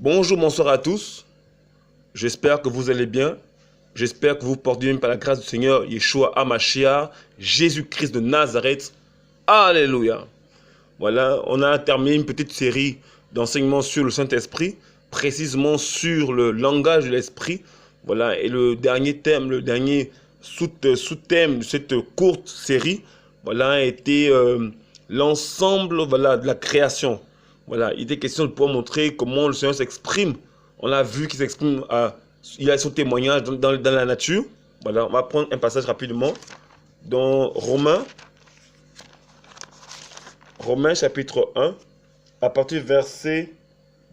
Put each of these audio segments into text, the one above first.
Bonjour, bonsoir à tous. J'espère que vous allez bien. J'espère que vous portez bien par la grâce du Seigneur Yeshua HaMashiach, Jésus-Christ de Nazareth. Alléluia. Voilà, on a terminé une petite série d'enseignements sur le Saint-Esprit, précisément sur le langage de l'Esprit. Voilà, et le dernier thème, le dernier sous-thème de cette courte série, voilà, a été l'ensemble, voilà, de la création. Voilà, il était question de pouvoir montrer comment le Seigneur s'exprime. On a vu qu'il s'exprime, il a son témoignage dans la nature. Voilà, on va prendre un passage rapidement dans Romains chapitre 1, à partir du verset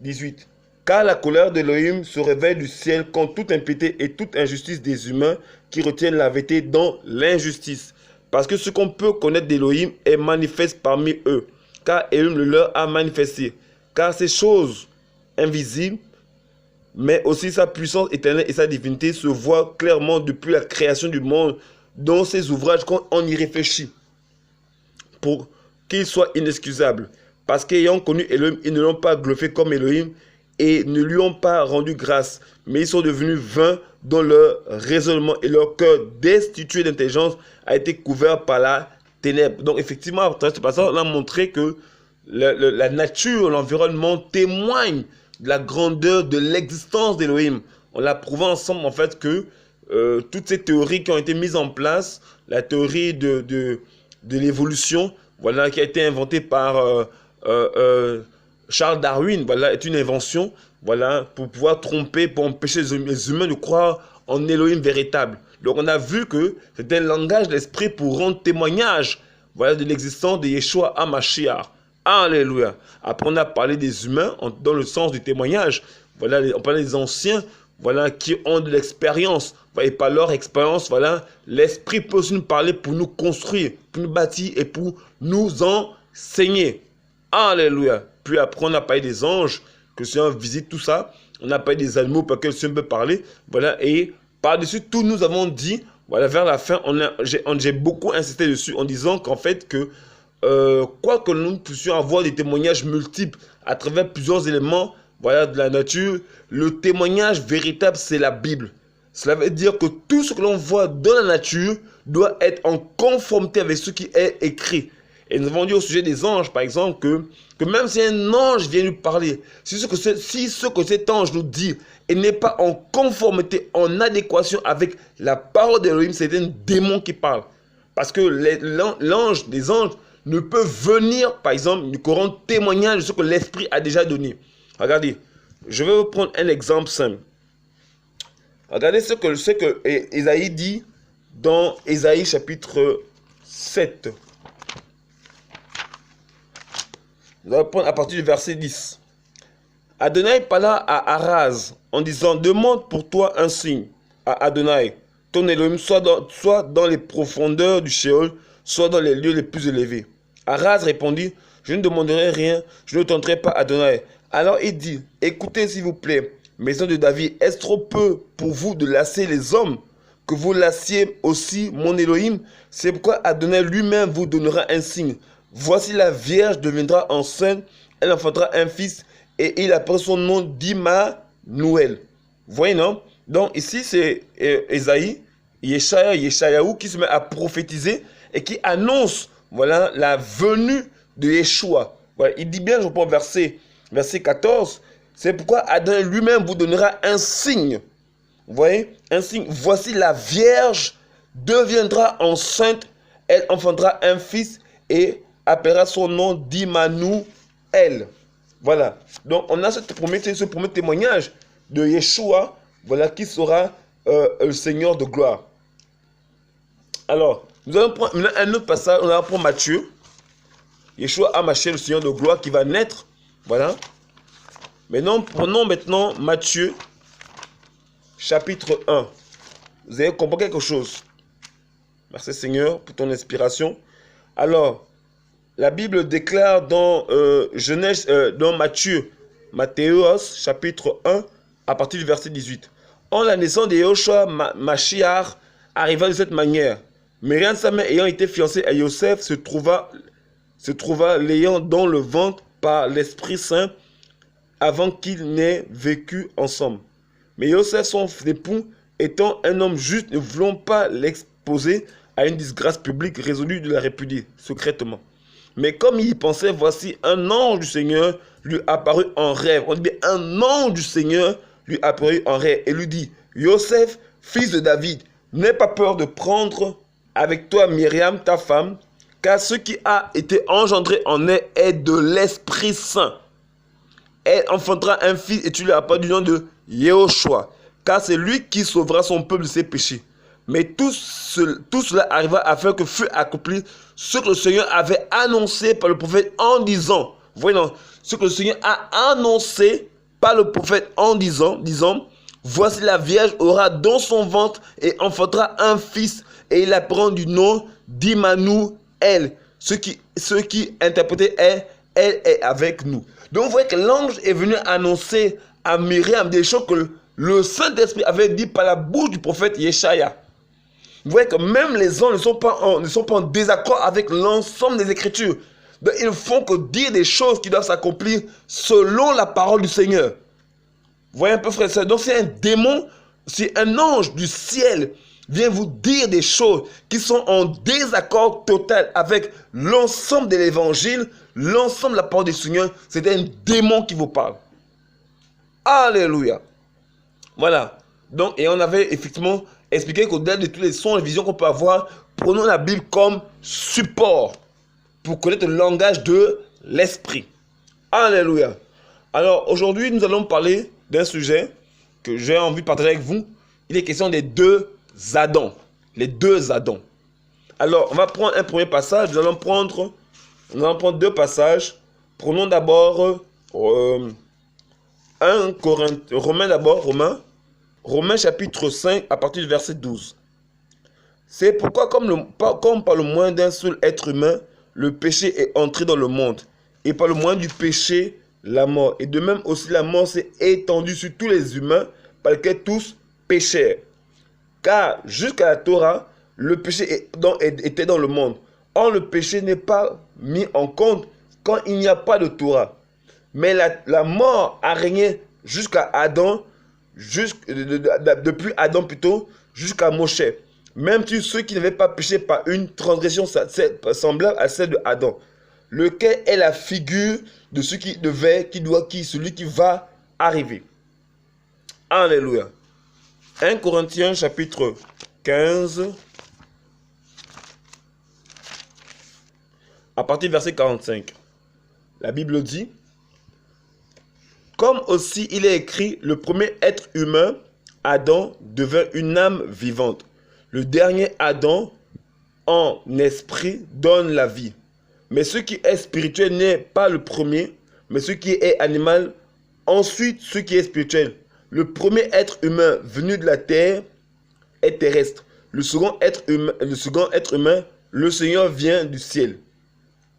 18. Car la colère d'Élohim se révèle du ciel contre toute impiété et toute injustice des humains qui retiennent la vérité dans l'injustice. Parce que ce qu'on peut connaître d'Élohim est manifeste parmi eux, car Élohim le leur a manifesté. Car ces choses invisibles, mais aussi sa puissance éternelle et sa divinité se voient clairement depuis la création du monde dans ces ouvrages quand on y réfléchit, pour qu'ils soient inexcusables. Parce qu'ayant connu Elohim, ils ne l'ont pas glorifié comme Elohim et ne lui ont pas rendu grâce, mais ils sont devenus vains dans leur raisonnement et leur cœur destitué d'intelligence a été couvert par la ténèbre. Donc effectivement, à travers ce passage, on a montré que la nature, l'environnement témoignent de la grandeur de l'existence d'Elohim. On l'a prouvé ensemble en fait que toutes ces théories qui ont été mises en place, la théorie de l'évolution, voilà, qui a été inventée par Charles Darwin, voilà, est une invention, voilà, pour pouvoir tromper, pour empêcher les humains de croire en Elohim véritable. Donc on a vu que c'était un langage de l'esprit pour rendre témoignage, voilà, de l'existence de Yeshua HaMashiach. Alléluia. Après on a parlé des humains dans le sens du témoignage. Voilà, on parlait des anciens, voilà, qui ont de l'expérience. Et par leur expérience, voilà, l'esprit peut aussi nous parler pour nous construire, pour nous bâtir et pour nous enseigner. Alléluia. Puis après, on a parlé des anges, que le Seigneur visite tout ça. On a parlé des animaux par lesquels le Seigneur peut parler. Voilà, et par-dessus tout, nous avons dit, voilà, vers la fin, j'ai beaucoup insisté dessus en disant qu'en fait, que quoi que nous puissions avoir des témoignages multiples à travers plusieurs éléments, voilà, de la nature, le témoignage véritable, c'est la Bible. Cela veut dire que tout ce que l'on voit dans la nature doit être en conformité avec ce qui est écrit. Et nous avons dit au sujet des anges, par exemple, que même si un ange vient nous parler, si ce que cet ange nous dit et n'est pas en conformité, en adéquation avec la parole d'Elohim, c'est un démon qui parle. Parce que les anges ne peuvent venir, par exemple, nous rendre témoignage de ce que l'Esprit a déjà donné. Regardez, je vais vous prendre un exemple simple. Regardez ce que Ésaïe dit dans Ésaïe chapitre 7. Nous allons prendre à partir du verset 10. Adonai parla à Araz en disant, demande pour toi un signe à Adonai, ton Elohim, soit dans les profondeurs du Sheol, soit dans les lieux les plus élevés. Araz répondit, je ne demanderai rien, je ne tenterai pas Adonai. Alors il dit, écoutez s'il vous plaît, maison de David, est-ce trop peu pour vous de lasser les hommes, que vous lassiez aussi mon Elohim? C'est pourquoi Adonai lui-même vous donnera un signe. Voici la Vierge deviendra enceinte, elle enfantera un fils, et il appellera son nom d'Immanuel. Vous voyez, non? Donc ici c'est Ésaïe, Yeshayahu qui se met à prophétiser et qui annonce, voilà, la venue de Yeshua. Voilà, il dit bien, je reprends verset 14, c'est pourquoi Adonai lui-même vous donnera un signe. Vous voyez, un signe. Voici la Vierge deviendra enceinte, elle enfantera un fils et appellera son nom d'Immanuel. Voilà. Donc on a ce premier témoignage de Yeshua, voilà, qui sera le Seigneur de gloire. Alors, nous allons prendre un autre passage, on va prendre Matthieu. Yeshua HaMashiach, le Seigneur de gloire, qui va naître. Voilà. Maintenant, prenons maintenant Matthieu, chapitre 1. Vous avez compris quelque chose? Merci Seigneur pour ton inspiration. Alors, la Bible déclare dans dans Matthéos, chapitre 1, à partir du verset 18. En la naissance de Yeshua Mashiach arriva de cette manière. Myriam, sa mère, ayant été fiancée à Yosef, se trouva l'ayant dans le ventre par l'Esprit Saint. avant qu'ils n'aient vécu ensemble. Mais Joseph, son époux, étant un homme juste, ne voulant pas l'exposer à une disgrâce publique, résolut de la répudier secrètement. Mais comme il y pensait, voici un ange du Seigneur lui apparut en rêve. On dit bien, un ange du Seigneur lui apparut en rêve et lui dit, Joseph, fils de David, n'aie pas peur de prendre avec toi Myriam, ta femme, car ce qui a été engendré en elle est de l'Esprit Saint. Elle enfantera un fils et tu lui appelles du nom de Yehoshua, car c'est lui qui sauvera son peuple de ses péchés. Mais tout cela arriva afin que fût accompli ce que le Seigneur avait annoncé par le prophète en disant, voyons, ce que le Seigneur a annoncé par le prophète en disant, voici la Vierge aura dans son ventre et enfantera un fils et il appellera du nom d'Immanuel. Ce qui interprétait est, elle est avec nous. Donc vous voyez que l'ange est venu annoncer à Myriam des choses que le Saint-Esprit avait dit par la bouche du prophète Yeshaya. Vous voyez que même les anges ne sont pas en désaccord avec l'ensemble des Écritures. Donc, ils ne font que dire des choses qui doivent s'accomplir selon la parole du Seigneur. Vous voyez un peu, frère et sœur. Donc c'est un démon, c'est un ange du ciel vient vous dire des choses qui sont en désaccord total avec l'ensemble de l'évangile, l'ensemble de la parole du Seigneur. C'est un démon qui vous parle. Alléluia. Voilà. Donc, et on avait effectivement expliqué qu'au-delà de tous les sons et visions qu'on peut avoir, prenons la Bible comme support pour connaître le langage de l'esprit. Alléluia. Alors, aujourd'hui, nous allons parler d'un sujet que j'ai envie de partager avec vous. Il est question des deux Adams. Les deux Adams. Alors, on va prendre un premier passage. Nous allons prendre deux passages. Prenons d'abord Romains chapitre 5 à partir du verset 12. C'est pourquoi comme par le moyen d'un seul être humain, le péché est entré dans le monde. Et par le moyen du péché, la mort. Et de même aussi la mort s'est étendue sur tous les humains, par lesquels tous péchèrent. Car jusqu'à la Torah, le péché était dans le monde. Or le péché n'est pas mis en compte quand il n'y a pas de Torah. Mais la mort a régné jusqu'à Adam, depuis Adam plutôt, jusqu'à Moshe. Même sur ceux qui n'avaient pas péché par une transgression semblable à celle de Adam, lequel est la figure de ce celui qui va arriver. Alléluia. 1 Corinthiens chapitre 15, à partir du verset 45. La Bible dit, comme aussi il est écrit, le premier être humain, Adam, devint une âme vivante. Le dernier Adam, en esprit, donne la vie. Mais ce qui est spirituel n'est pas le premier, mais ce qui est animal, ensuite ce qui est spirituel. Le premier être humain venu de la terre est terrestre. Le second être humain, le Seigneur vient du ciel.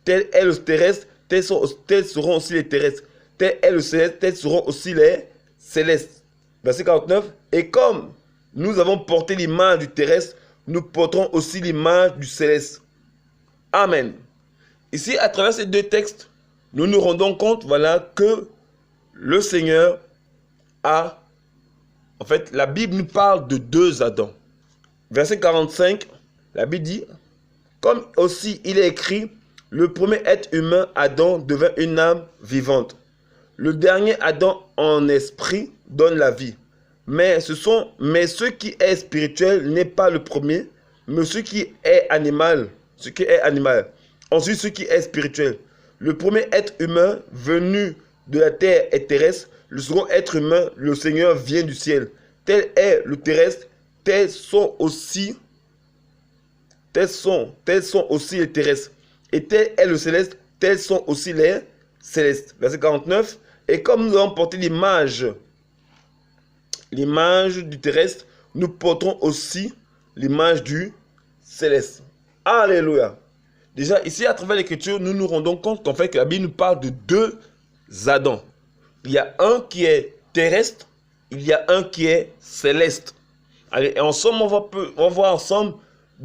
Tel est le terrestre, tels seront aussi les terrestres. Tel est le céleste, tels seront aussi les célestes. Verset 49. Et comme nous avons porté l'image du terrestre, nous porterons aussi l'image du céleste. Amen. Ici, à travers ces deux textes, nous nous rendons compte, voilà, que le Seigneur a... En fait, la Bible nous parle de deux Adams. Verset 45, la Bible dit, comme aussi il est écrit, le premier être humain, Adam, devint une âme vivante. Le dernier Adam, en esprit, donne la vie. Mais ce qui est spirituel n'est pas le premier, mais ce qui est animal. Ensuite, ce qui est spirituel. Le premier être humain venu de la terre est terrestre. Le second être humain, le Seigneur, vient du ciel. Tel est le terrestre, tels sont aussi les terrestres. Et tel est le céleste, tels sont aussi les célestes. Verset 49. Et comme nous avons porté l'image du terrestre, nous porterons aussi l'image du céleste. Alléluia. Déjà, ici, à travers l'écriture, nous nous rendons compte qu'en fait, que la Bible nous parle de deux Adams. Il y a un qui est terrestre, il y a un qui est céleste. Allez, et ensemble, on va voir ensemble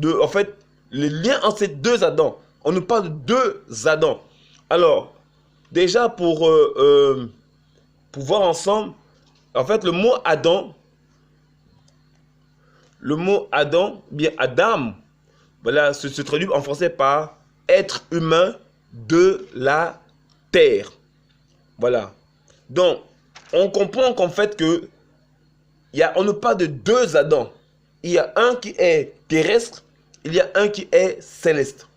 en fait, le lien entre ces deux Adams. On nous parle de deux Adams. Alors, déjà pour pour voir ensemble. En fait, le mot Adam, bien Adam, voilà, se traduit en français par être humain de la terre. Voilà. Donc, on comprend qu'en fait que on ne parle de deux Adam. Il y a un qui est terrestre, il y a un qui est céleste.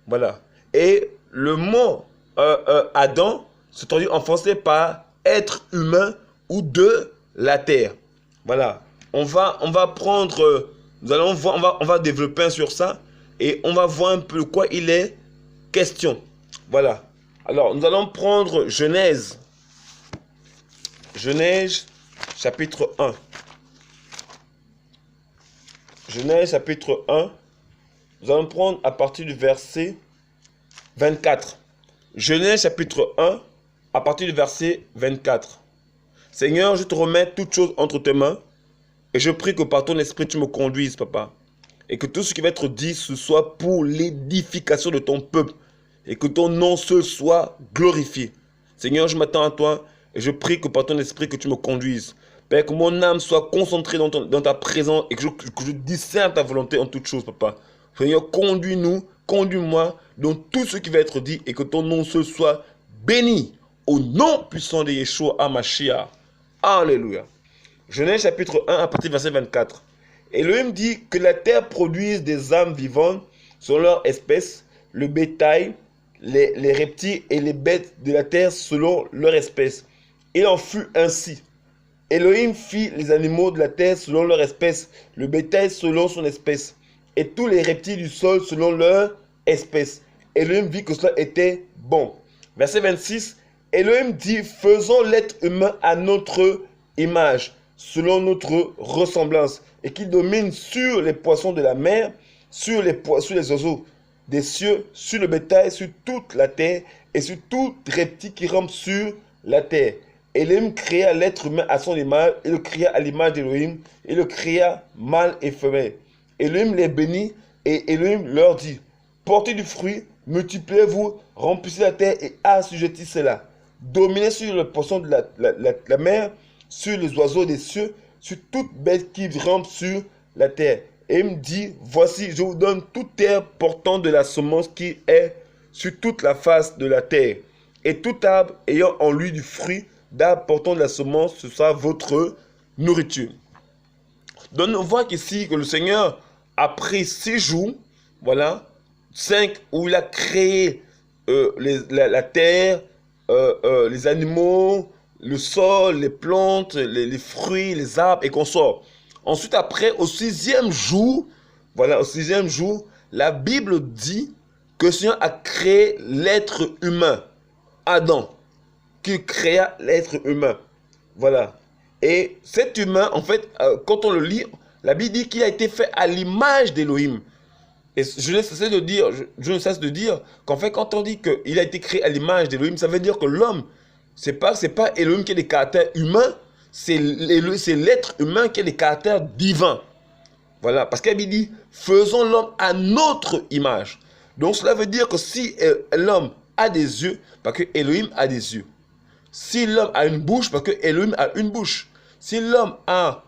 Voilà. Et le mot Adam se traduit en français par être humain ou de la terre. Voilà. On va prendre, nous allons voir, on va développer sur ça et on va voir un peu de quoi il est question. Voilà. Alors, nous allons prendre Genèse chapitre 1. Genèse chapitre 1. Nous allons prendre à partir du verset 24. Genèse chapitre 1, à partir du verset 24. Seigneur, je te remets toutes choses entre tes mains et je prie que par ton esprit tu me conduises, papa. Et que tout ce qui va être dit, ce soit pour l'édification de ton peuple et que ton nom seul soit glorifié. Seigneur, je m'attends à toi et je prie que par ton esprit que tu me conduises. Père, que mon âme soit concentrée dans ta présence et que je discerne ta volonté en toutes choses, papa. Seigneur, conduis-nous, conduis-moi dans tout ce qui va être dit et que ton nom seul soit béni au nom puissant de Yeshua HaMashiach. Alléluia. Genèse chapitre 1 à partir du verset 24. Elohim dit que la terre produise des âmes vivantes selon leur espèce, le bétail, les reptiles et les bêtes de la terre selon leur espèce. Il en fut ainsi. Elohim fit les animaux de la terre selon leur espèce, le bétail selon son espèce, et tous les reptiles du sol selon leur espèce. Elohim vit que cela était bon. Verset 26. Elohim dit, faisons l'être humain à notre image, selon notre ressemblance, et qu'il domine sur les poissons de la mer, sur les oiseaux des cieux, sur le bétail, sur toute la terre, et sur tout reptile qui rampe sur la terre. Elohim créa l'être humain à son image, il le créa à l'image d'Elohim, il le créa mâle et femelle. Elohim les bénit, et Elohim leur dit, portez du fruit, multipliez-vous, remplissez la terre et assujettissez-la. Dominez sur le poisson de la mer, sur les oiseaux des cieux, sur toute bête qui rampe sur la terre. Et il me dit, voici, je vous donne toute terre portant de la semence qui est sur toute la face de la terre. Et tout arbre ayant en lui du fruit, d'arbre portant de la semence, ce sera votre nourriture. Donc on voit qu'ici que le Seigneur a pris 6 jours, voilà, 5 où il a créé la terre, les animaux, le sol, les plantes, les fruits, les arbres et consorts. Ensuite, après, au 6e jour, voilà, au 6e jour, la Bible dit que le Seigneur a créé l'être humain, Adam, qui créa l'être humain. Voilà. Et cet humain, en fait, quand on le lit, la Bible dit qu'il a été fait à l'image d'Elohim. Et je ne cesse de dire qu'en fait, quand on dit qu'il a été créé à l'image d'Elohim, ça veut dire que l'homme, c'est pas Elohim qui a des caractères humains, c'est l'être humain qui a des caractères divins. Voilà, parce qu'elle dit, faisons l'homme à notre image. Donc cela veut dire que si l'homme a des yeux, parce que Elohim a des yeux. Si l'homme a une bouche, parce que Elohim a une bouche. Si l'homme a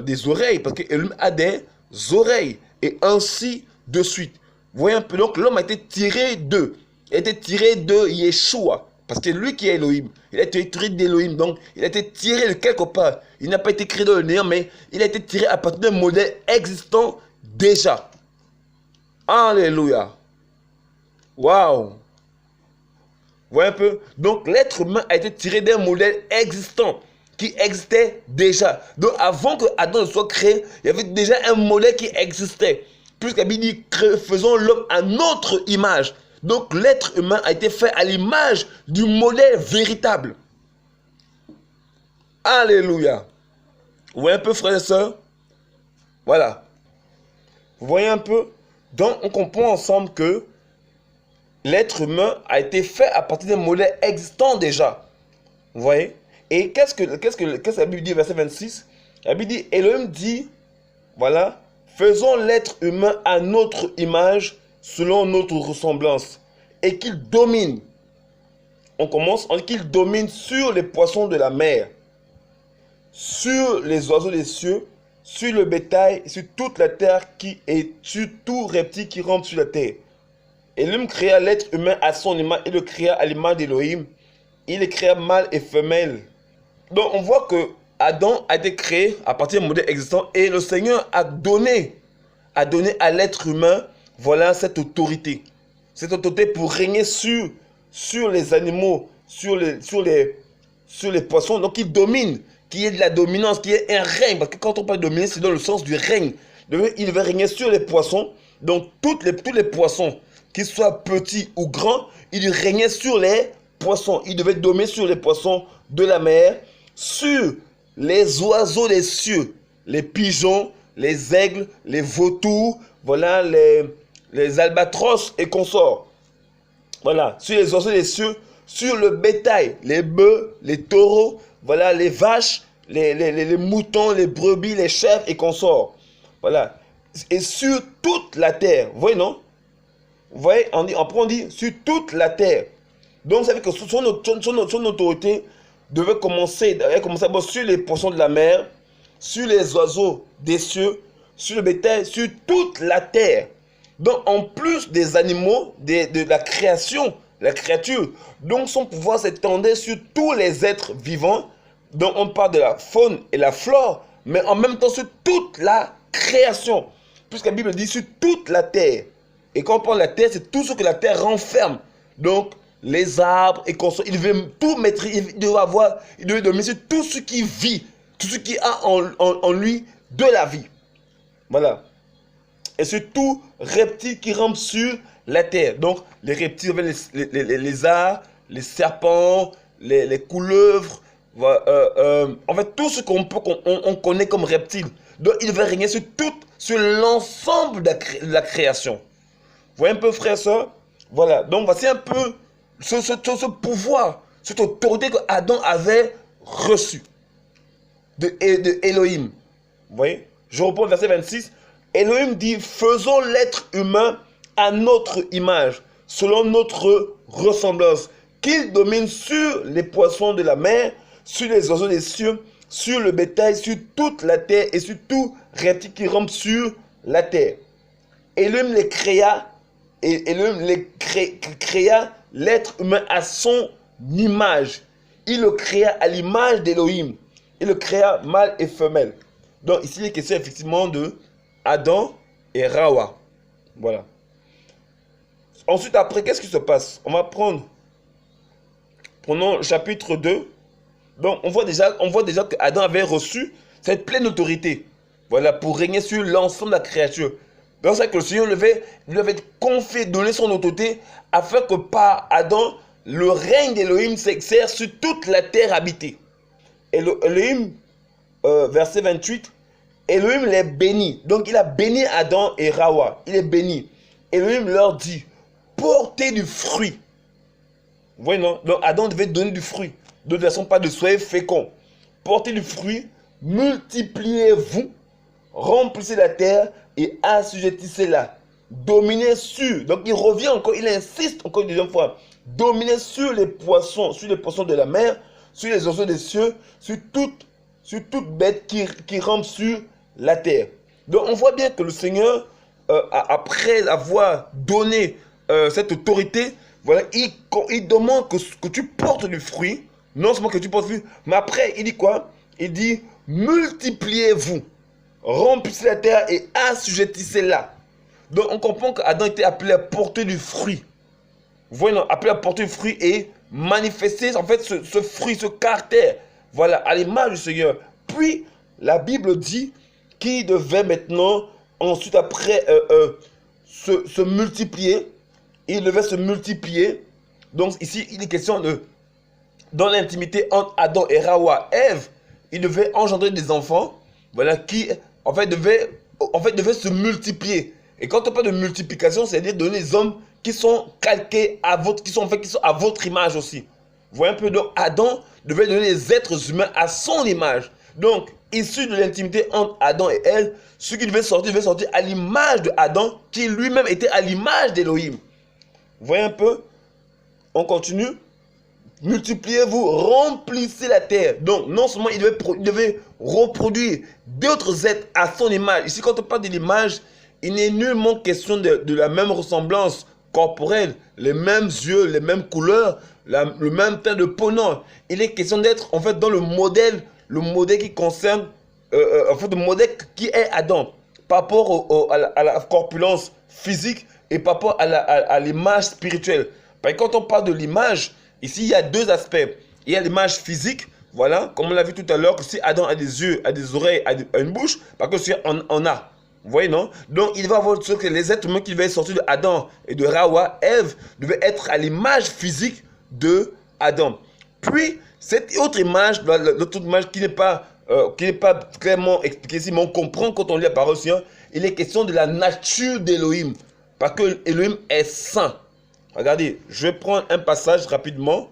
des oreilles, parce que Elohim a des oreilles. Et ainsi de suite. Vous voyez un peu, donc l'homme a été tiré d'eux. Il a été tiré de Yeshua. Parce que lui qui est Elohim, il a été tiré d'Elohim. Donc il a été tiré de quelque part. Il n'a pas été créé dans le néant, mais il a été tiré à partir d'un modèle existant déjà. Alléluia. Waouh. Vous voyez un peu? Donc l'être humain a été tiré d'un modèle existant qui existait déjà. Donc avant que Adam soit créé, il y avait déjà un modèle qui existait. Puisque la Bible dit, faisons l'homme à notre image. Donc l'être humain a été fait à l'image du modèle véritable. Alléluia. Vous voyez un peu, frères et sœurs? Voilà. Vous voyez un peu? Donc on comprend ensemble que l'être humain a été fait à partir d'un modèle existant déjà. Vous voyez? Et qu'est-ce que la Bible dit, verset 26? La Bible dit, Elohim dit, voilà, faisons l'être humain à notre image, selon notre ressemblance, et qu'il domine on commence, on dit qu'il domine sur les poissons de la mer, sur les oiseaux des cieux, sur le bétail, sur toute la terre et sur tout reptile qui rampe sur la terre. Elohim créa l'être humain à son image et le créa à l'image d'Elohim. Il les créa mâle et femelle. Donc on voit que Adam a été créé à partir d'un modèle existant et le Seigneur a donné à l'être humain, voilà, cette autorité. Cette autorité pour régner sur les animaux, sur les poissons. Donc il domine, qu'il y ait de la dominance, qu'il y ait un règne. Parce que quand on parle de dominer, c'est dans le sens du règne. Il va régner sur les poissons. Donc tous les poissons, qu'ils soient petits ou grands, il régnait sur les poissons. Il devait dominer sur les poissons de la mer, sur les oiseaux des cieux, les pigeons, les aigles, les vautours, voilà, les albatros et consorts. Voilà, sur les oiseaux des cieux, sur le bétail, les bœufs, les taureaux, voilà, les vaches, les moutons, les brebis, les chèvres et consorts. Voilà. Et sur toute la terre. Vous voyez, non? Vous voyez, on dit sur toute la terre. Donc, ça veut dire que son autorité devait commencer sur les poissons de la mer, sur les oiseaux des cieux, sur le bétail, sur toute la terre. Donc, en plus des animaux, de la création, la créature, donc son pouvoir s'étendait sur tous les êtres vivants. Donc, on parle de la faune et la flore, mais en même temps sur toute la création. Puisque la Bible dit sur toute la terre. Et quand on parle de la terre, c'est tout ce que la terre renferme. Donc, les arbres et il devait tout maîtriser, il devait dominer sur tout ce qui vit, tout ce qui a en lui de la vie. Voilà. Et sur tout reptile qui rampe sur la terre. Donc, les reptiles, les lézards, les serpents, les couleuvres, en fait, tout ce qu'on connaît comme reptile. Donc, il devait régner sur l'ensemble de la création. Vous voyez un peu, frère et soeur? Voilà. Donc, voici un peu ce pouvoir, cette autorité que Adam avait reçue de Elohim. Vous voyez? Je reprends le verset 26. Elohim dit, faisons l'être humain à notre image, selon notre ressemblance, qu'il domine sur les poissons de la mer, sur les oiseaux des cieux, sur le bétail, sur toute la terre et sur tout reptile qui rampe sur la terre. Elohim les créa, créa l'être humain à son image. Il le créa à l'image d'Elohim. Il le créa mâle et femelle. Donc ici, il est question effectivement de Adam et Rawa. Voilà. Ensuite, après, qu'est-ce qui se passe? On va prenons chapitre 2. Donc, on voit déjà que Adam avait reçu cette pleine autorité. Voilà, pour régner sur l'ensemble de la créature. Donc, c'est que le Seigneur lui avait confié, donné son autorité, afin que par Adam, le règne d'Elohim s'exerce sur toute la terre habitée. Et Elohim, verset 28, Elohim les bénit. Donc, il a béni Adam et Rawa. Il est béni. Elohim leur dit, portez du fruit. Vous voyez, non? Donc, Adam devait donner du fruit. De toute façon, pas de soyez féconds. Portez du fruit, multipliez-vous, remplissez la terre et assujettissez-la. Dominez sur. Donc, il revient encore, il insiste encore une deuxième fois. Dominez sur les poissons de la mer, sur les oiseaux des cieux, sur toute bête qui rampe sur la terre. Donc, on voit bien que le Seigneur, après avoir donné cette autorité, voilà, il demande que tu portes du fruit. Non seulement que tu portes du fruit, mais après, il dit quoi? Il dit, multipliez-vous, remplissez la terre et assujettissez-la. Donc, on comprend qu'Adam était appelé à porter du fruit. Vous voyez, non, appelé à porter du fruit et manifester, en fait, ce fruit, ce caractère. Voilà, à l'image du Seigneur. Puis, la Bible dit qu'il devait maintenant, ensuite, après, se multiplier. Il devait se multiplier. Donc, ici, il est question de, dans l'intimité entre Adam et Rawa, Ève, il devait engendrer des enfants, voilà, qui, en fait, devaient se multiplier. Et quand on parle de multiplication, c'est-à-dire donner des hommes qui sont calqués à votre, qui sont à votre image aussi. Vous voyez un peu, donc Adam devait donner des êtres humains à son image. Donc, issu de l'intimité entre Adam et elle, ce qui devait sortir à l'image de Adam, qui lui-même était à l'image d'Elohim. Vous voyez un peu? On continue. multipliez-vous, remplissez la terre. Donc, non seulement il devait reproduire d'autres êtres à son image. Ici, quand on parle de l'image, il n'est nullement question de la même ressemblance corporelle, les mêmes yeux, les mêmes couleurs, le même teint de peau. Non, il est question d'être en fait dans le modèle qui concerne, en fait, le modèle qui est Adam, par rapport à la corpulence physique et par rapport à l'image spirituelle. Parce que quand on parle de l'image, ici il y a deux aspects. Il y a l'image physique, voilà, comme on l'a vu tout à l'heure, que si Adam a des yeux, a des oreilles, a une bouche, parce que si on a. Vous voyez, non? Donc, il va voir que les êtres humains qui devaient sortir de Adam et de Hawa, Ève, devaient être à l'image physique de Adam. Puis, cette autre image, l'autre image qui n'est pas clairement expliquée, si mais on comprend quand on lit la parole du Seigneur, il est question de la nature d'Élohim. Parce que Élohim est saint. Regardez, je vais prendre un passage rapidement.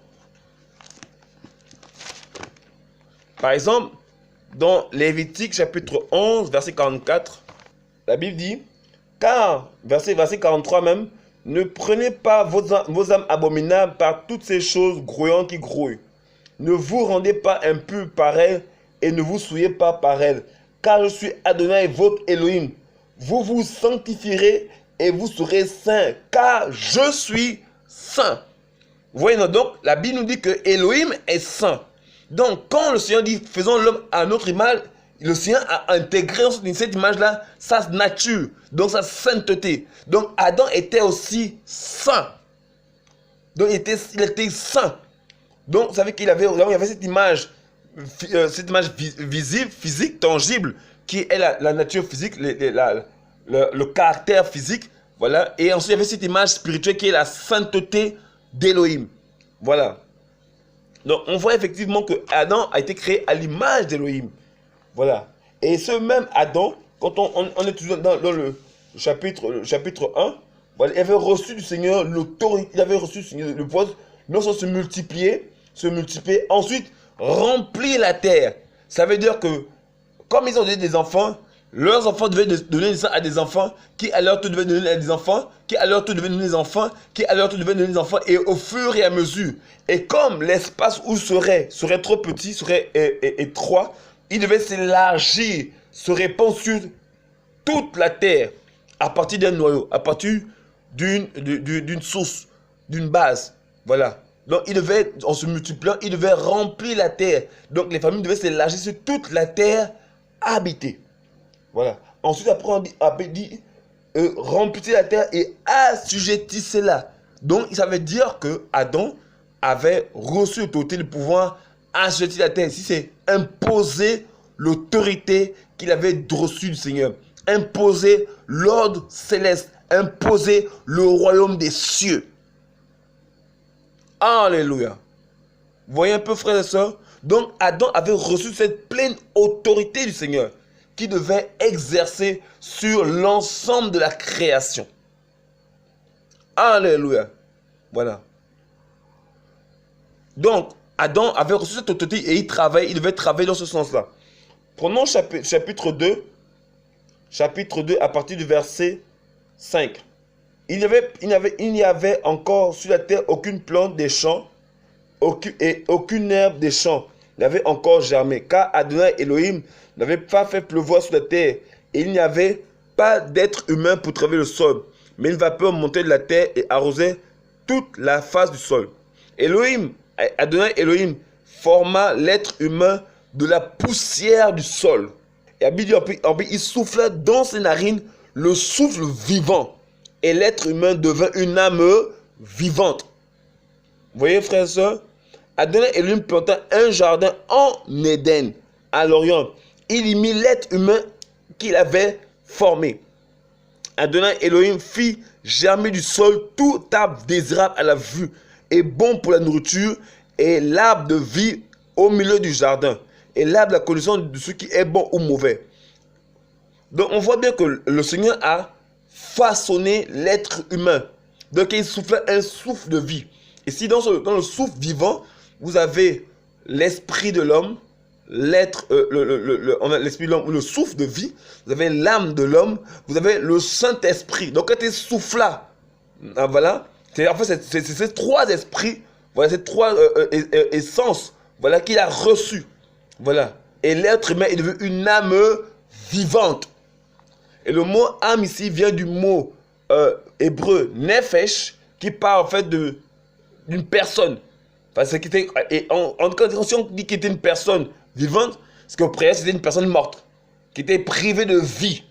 Par exemple, dans Lévitique chapitre 11, verset 44, la Bible dit, car, verset 43 même, ne prenez pas vos âmes abominables par toutes ces choses grouillantes qui grouillent. Ne vous rendez pas impurs par elles et ne vous souillez pas par elles. Car je suis Adonai, votre Elohim. Vous vous sanctifierez et vous serez saints, car je suis saint. Vous voyez, donc la Bible nous dit que Elohim est saint. Donc quand le Seigneur dit faisons l'homme à notre image, le Seigneur a intégré dans cette image-là sa nature, donc sa sainteté. Donc Adam était aussi saint. Donc il était saint. Donc vous savez qu'il y avait cette image visible, physique, tangible, qui est la nature physique, le caractère physique. Voilà. Et ensuite il y avait cette image spirituelle qui est la sainteté d'Élohim. Voilà. Donc on voit effectivement que Adam a été créé à l'image d'Élohim. Voilà. Et ce même Adam, quand on est toujours dans le chapitre 1, voilà, il avait reçu du Seigneur l'autorité, il avait reçu du Seigneur le pouvoir non seulement se multiplier, ensuite remplir la terre. Ça veut dire que, comme ils ont donné des enfants, leurs enfants devaient donner naissance à des enfants, qui à leur tour devaient donner des enfants, qui à leur tour devaient donner des enfants, qui à leur tour devaient donner des enfants, et au fur et à mesure. Et comme l'espace où serait trop petit, serait étroit, il devait s'élargir, se répandre sur toute la terre, à partir d'un noyau, à partir d'une source, d'une base. Voilà. Donc, en se multipliant, il devait remplir la terre. Donc, les familles devaient s'élargir sur toute la terre habitée. Voilà. Ensuite, après, on dit remplissez la terre et assujettissez-la. Donc, ça veut dire que Adam avait reçu l'autorité, le pouvoir assujettir la terre. Ici, c'est imposer l'autorité qu'il avait reçue du Seigneur. Imposer l'ordre céleste. Imposer le royaume des cieux. Alléluia. Vous voyez un peu, frères et sœurs? Donc, Adam avait reçu cette pleine autorité du Seigneur qui devait exercer sur l'ensemble de la création. Alléluia. Voilà. Donc, Adam avait reçu cette autorité et il devait travailler dans ce sens-là. Prenons chapitre 2 à partir du verset 5. Il n'y avait encore sur la terre aucune plante des champs et aucune herbe des champs n'avait encore germé, car Adonai Elohim n'avait pas fait pleuvoir sur la terre et il n'y avait pas d'être humain pour travailler le sol, mais une vapeur montait de la terre et arrosait toute la face du sol. Adonai Elohim forma l'être humain de la poussière du sol. Et il souffla dans ses narines le souffle vivant. Et l'être humain devint une âme vivante. Vous voyez, frères et sœurs, Adonai Elohim planta un jardin en Éden, à l'Orient. Il y mit l'être humain qu'il avait formé. Adonai Elohim fit germer du sol tout arbre désirable à la vue et bon pour la nourriture, et l'arbre de vie au milieu du jardin, et l'arbre de la connaissance de ce qui est bon ou mauvais. Donc on voit bien que le Seigneur a façonner l'être humain. Donc il souffle un souffle de vie. Ici dans le souffle vivant, vous avez l'esprit de l'homme, on a l'esprit de l'homme, le souffle de vie, vous avez l'âme de l'homme, vous avez le Saint-Esprit. Donc quand il souffle là, voilà, en fait c'est ces trois esprits Voilà, ces trois essences, voilà, qu'il a reçues. Voilà. Et l'être humain est devenu une âme vivante. Et le mot âme ici vient du mot hébreu nefesh, qui parle en fait d'une personne. Enfin, et en tout cas, si on dit qu'il était une personne vivante, ce qu'on préfère, c'était une personne morte, qui était privée de vie.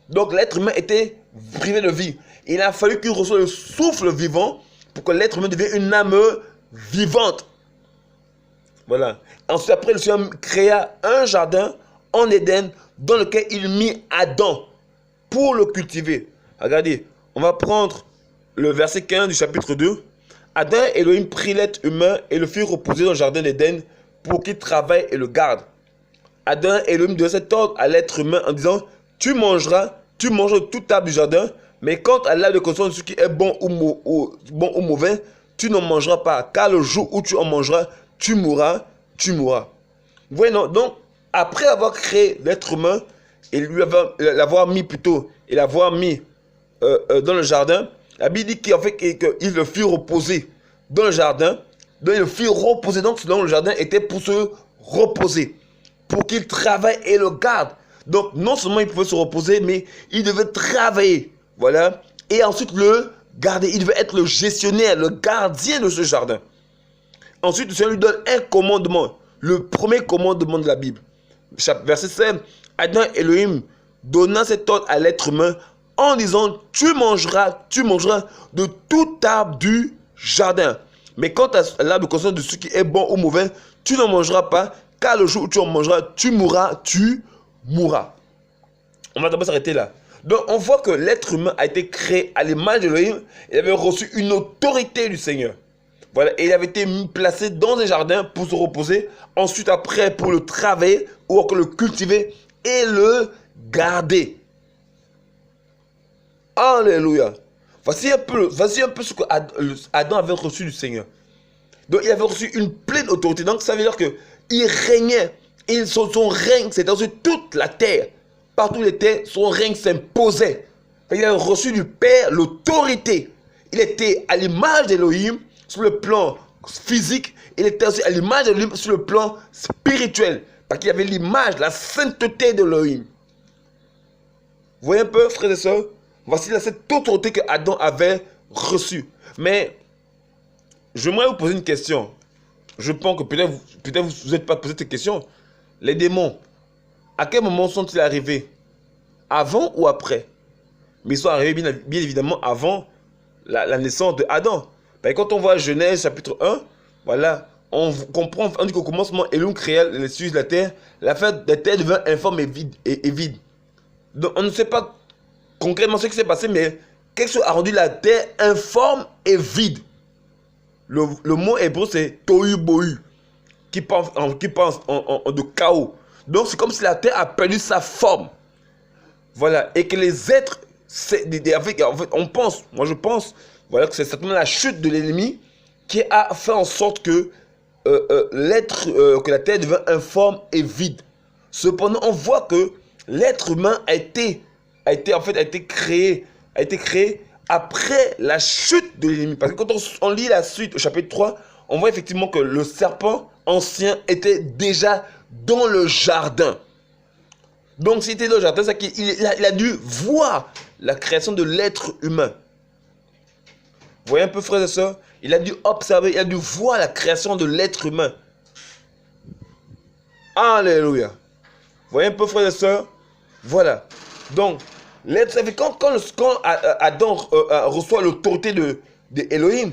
Donc l'être humain était privé de vie. Il a fallu qu'il reçoive le souffle vivant pour que l'être humain devienne une âme vivante. Voilà. Ensuite, après, le Seigneur créa un jardin en Éden dans lequel il mit Adam pour le cultiver. Regardez, on va prendre le verset 15 du chapitre 2. Adam et Elohim prit l'être humain et le fit reposer dans le jardin d'Éden pour qu'il travaille et le garde. Adam et Elohim donnaient cet ordre à l'être humain en disant: tu mangeras de toute arbre du jardin, mais quant à l'arbre de connaissance de ce qui est bon ou mauvais, tu n'en mangeras pas, car le jour où tu en mangeras, tu mourras, tu mourras. Vous voyez, non? Donc, après avoir créé l'être humain, et l'avoir mis dans le jardin, la Bible dit qu'en fait, qu'il le fit reposer dans le jardin. Donc, il le fit reposer, donc dans le jardin était pour se reposer, pour qu'il travaille et le garde. Donc, non seulement il pouvait se reposer, mais il devait travailler. Voilà. Et ensuite le garder. Il devait être le gestionnaire, le gardien de ce jardin. Ensuite, le Seigneur lui donne un commandement. Le premier commandement de la Bible. Verset 7. Adam et Elohim donna cet ordre à l'être humain en disant: tu mangeras de tout arbre du jardin. Mais quant à l'arbre de connaissance de ce qui est bon ou mauvais, tu n'en mangeras pas, car le jour où tu en mangeras, tu mourras, On va d'abord s'arrêter là. Donc on voit que l'être humain a été créé à l'image de l'Élohim. Il avait reçu une autorité du Seigneur. Voilà, et il avait été placé dans un jardin pour se reposer. Ensuite, après, pour le travailler ou encore le cultiver et le garder. Alléluia. Voici un peu ce que Adam avait reçu du Seigneur. Donc il avait reçu une pleine autorité. Donc ça veut dire qu'il régnait. Et son règne, c'était sur toute la terre. Partout les terres, son règne s'imposait. Il avait reçu du Père l'autorité. Il était à l'image d'Élohim sur le plan physique. Il était aussi à l'image d'Élohim sur le plan spirituel. Parce qu'il y avait l'image, la sainteté d'Élohim. Vous voyez un peu, frères et sœurs? Voici là, cette autorité que Adam avait reçue. Mais, j'aimerais vous poser une question. Je pense que peut-être vous n'êtes pas posé cette question. Les démons, à quel moment sont-ils arrivés? Avant ou après? Mais ils sont arrivés bien évidemment avant la naissance de Adam. Quand on voit Genèse chapitre 1, voilà, on comprend, on dit qu'au commencement, Elohim créa les cieux de la terre. La terre devint informe et vide. Donc on ne sait pas concrètement ce qui s'est passé, mais quelque chose a rendu la terre informe et vide. Le mot hébreu c'est tohu bohu, qui pense en de chaos. Donc c'est comme si la terre a perdu sa forme. Voilà, et que les êtres, en fait, on pense, moi je pense, voilà, que c'est certainement la chute de l'ennemi qui a fait en sorte que que la terre devient informe et vide. Cependant, on voit que l'être humain a été créé après la chute de l'ennemi. Parce que quand on lit la suite au chapitre 3, on voit effectivement que le serpent ancien était déjà dans le jardin. Donc s'il était dans le jardin, c'est qu'il a dû voir la création de l'être humain. Vous voyez un peu, frères et sœurs? Il a dû observer, il a dû voir la création de l'être humain. Alléluia. Vous voyez un peu, frères et sœurs? Voilà. Donc, quand Adam reçoit l'autorité de Elohim,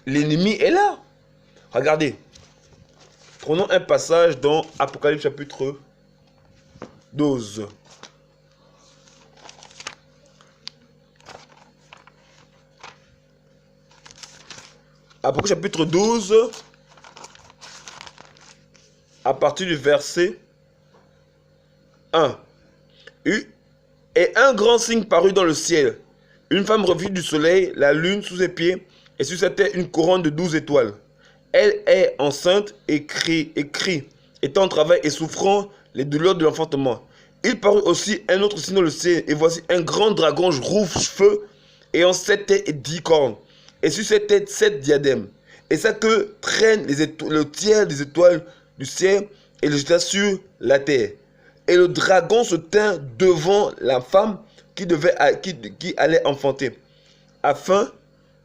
l'ennemi est là. Regardez. Prenons un passage dans Apocalypse chapitre 12. Apocalypse chapitre 12, à partir du verset 1. Et un grand signe parut dans le ciel. Une femme revêtue du soleil, la lune sous ses pieds, et sur sa tête une couronne de 12 étoiles. Elle est enceinte et crie, étant en travail et souffrant les douleurs de l'enfantement. Il parut aussi un autre signe dans le ciel, et voici un grand dragon rouge feu, ayant 7 têtes et 10 cornes, et sur cette tête 7 diadèmes. et sa queue traîne le tiers des étoiles du ciel et le jeta sur la terre. Et le dragon se tint devant la femme qui allait enfanter, afin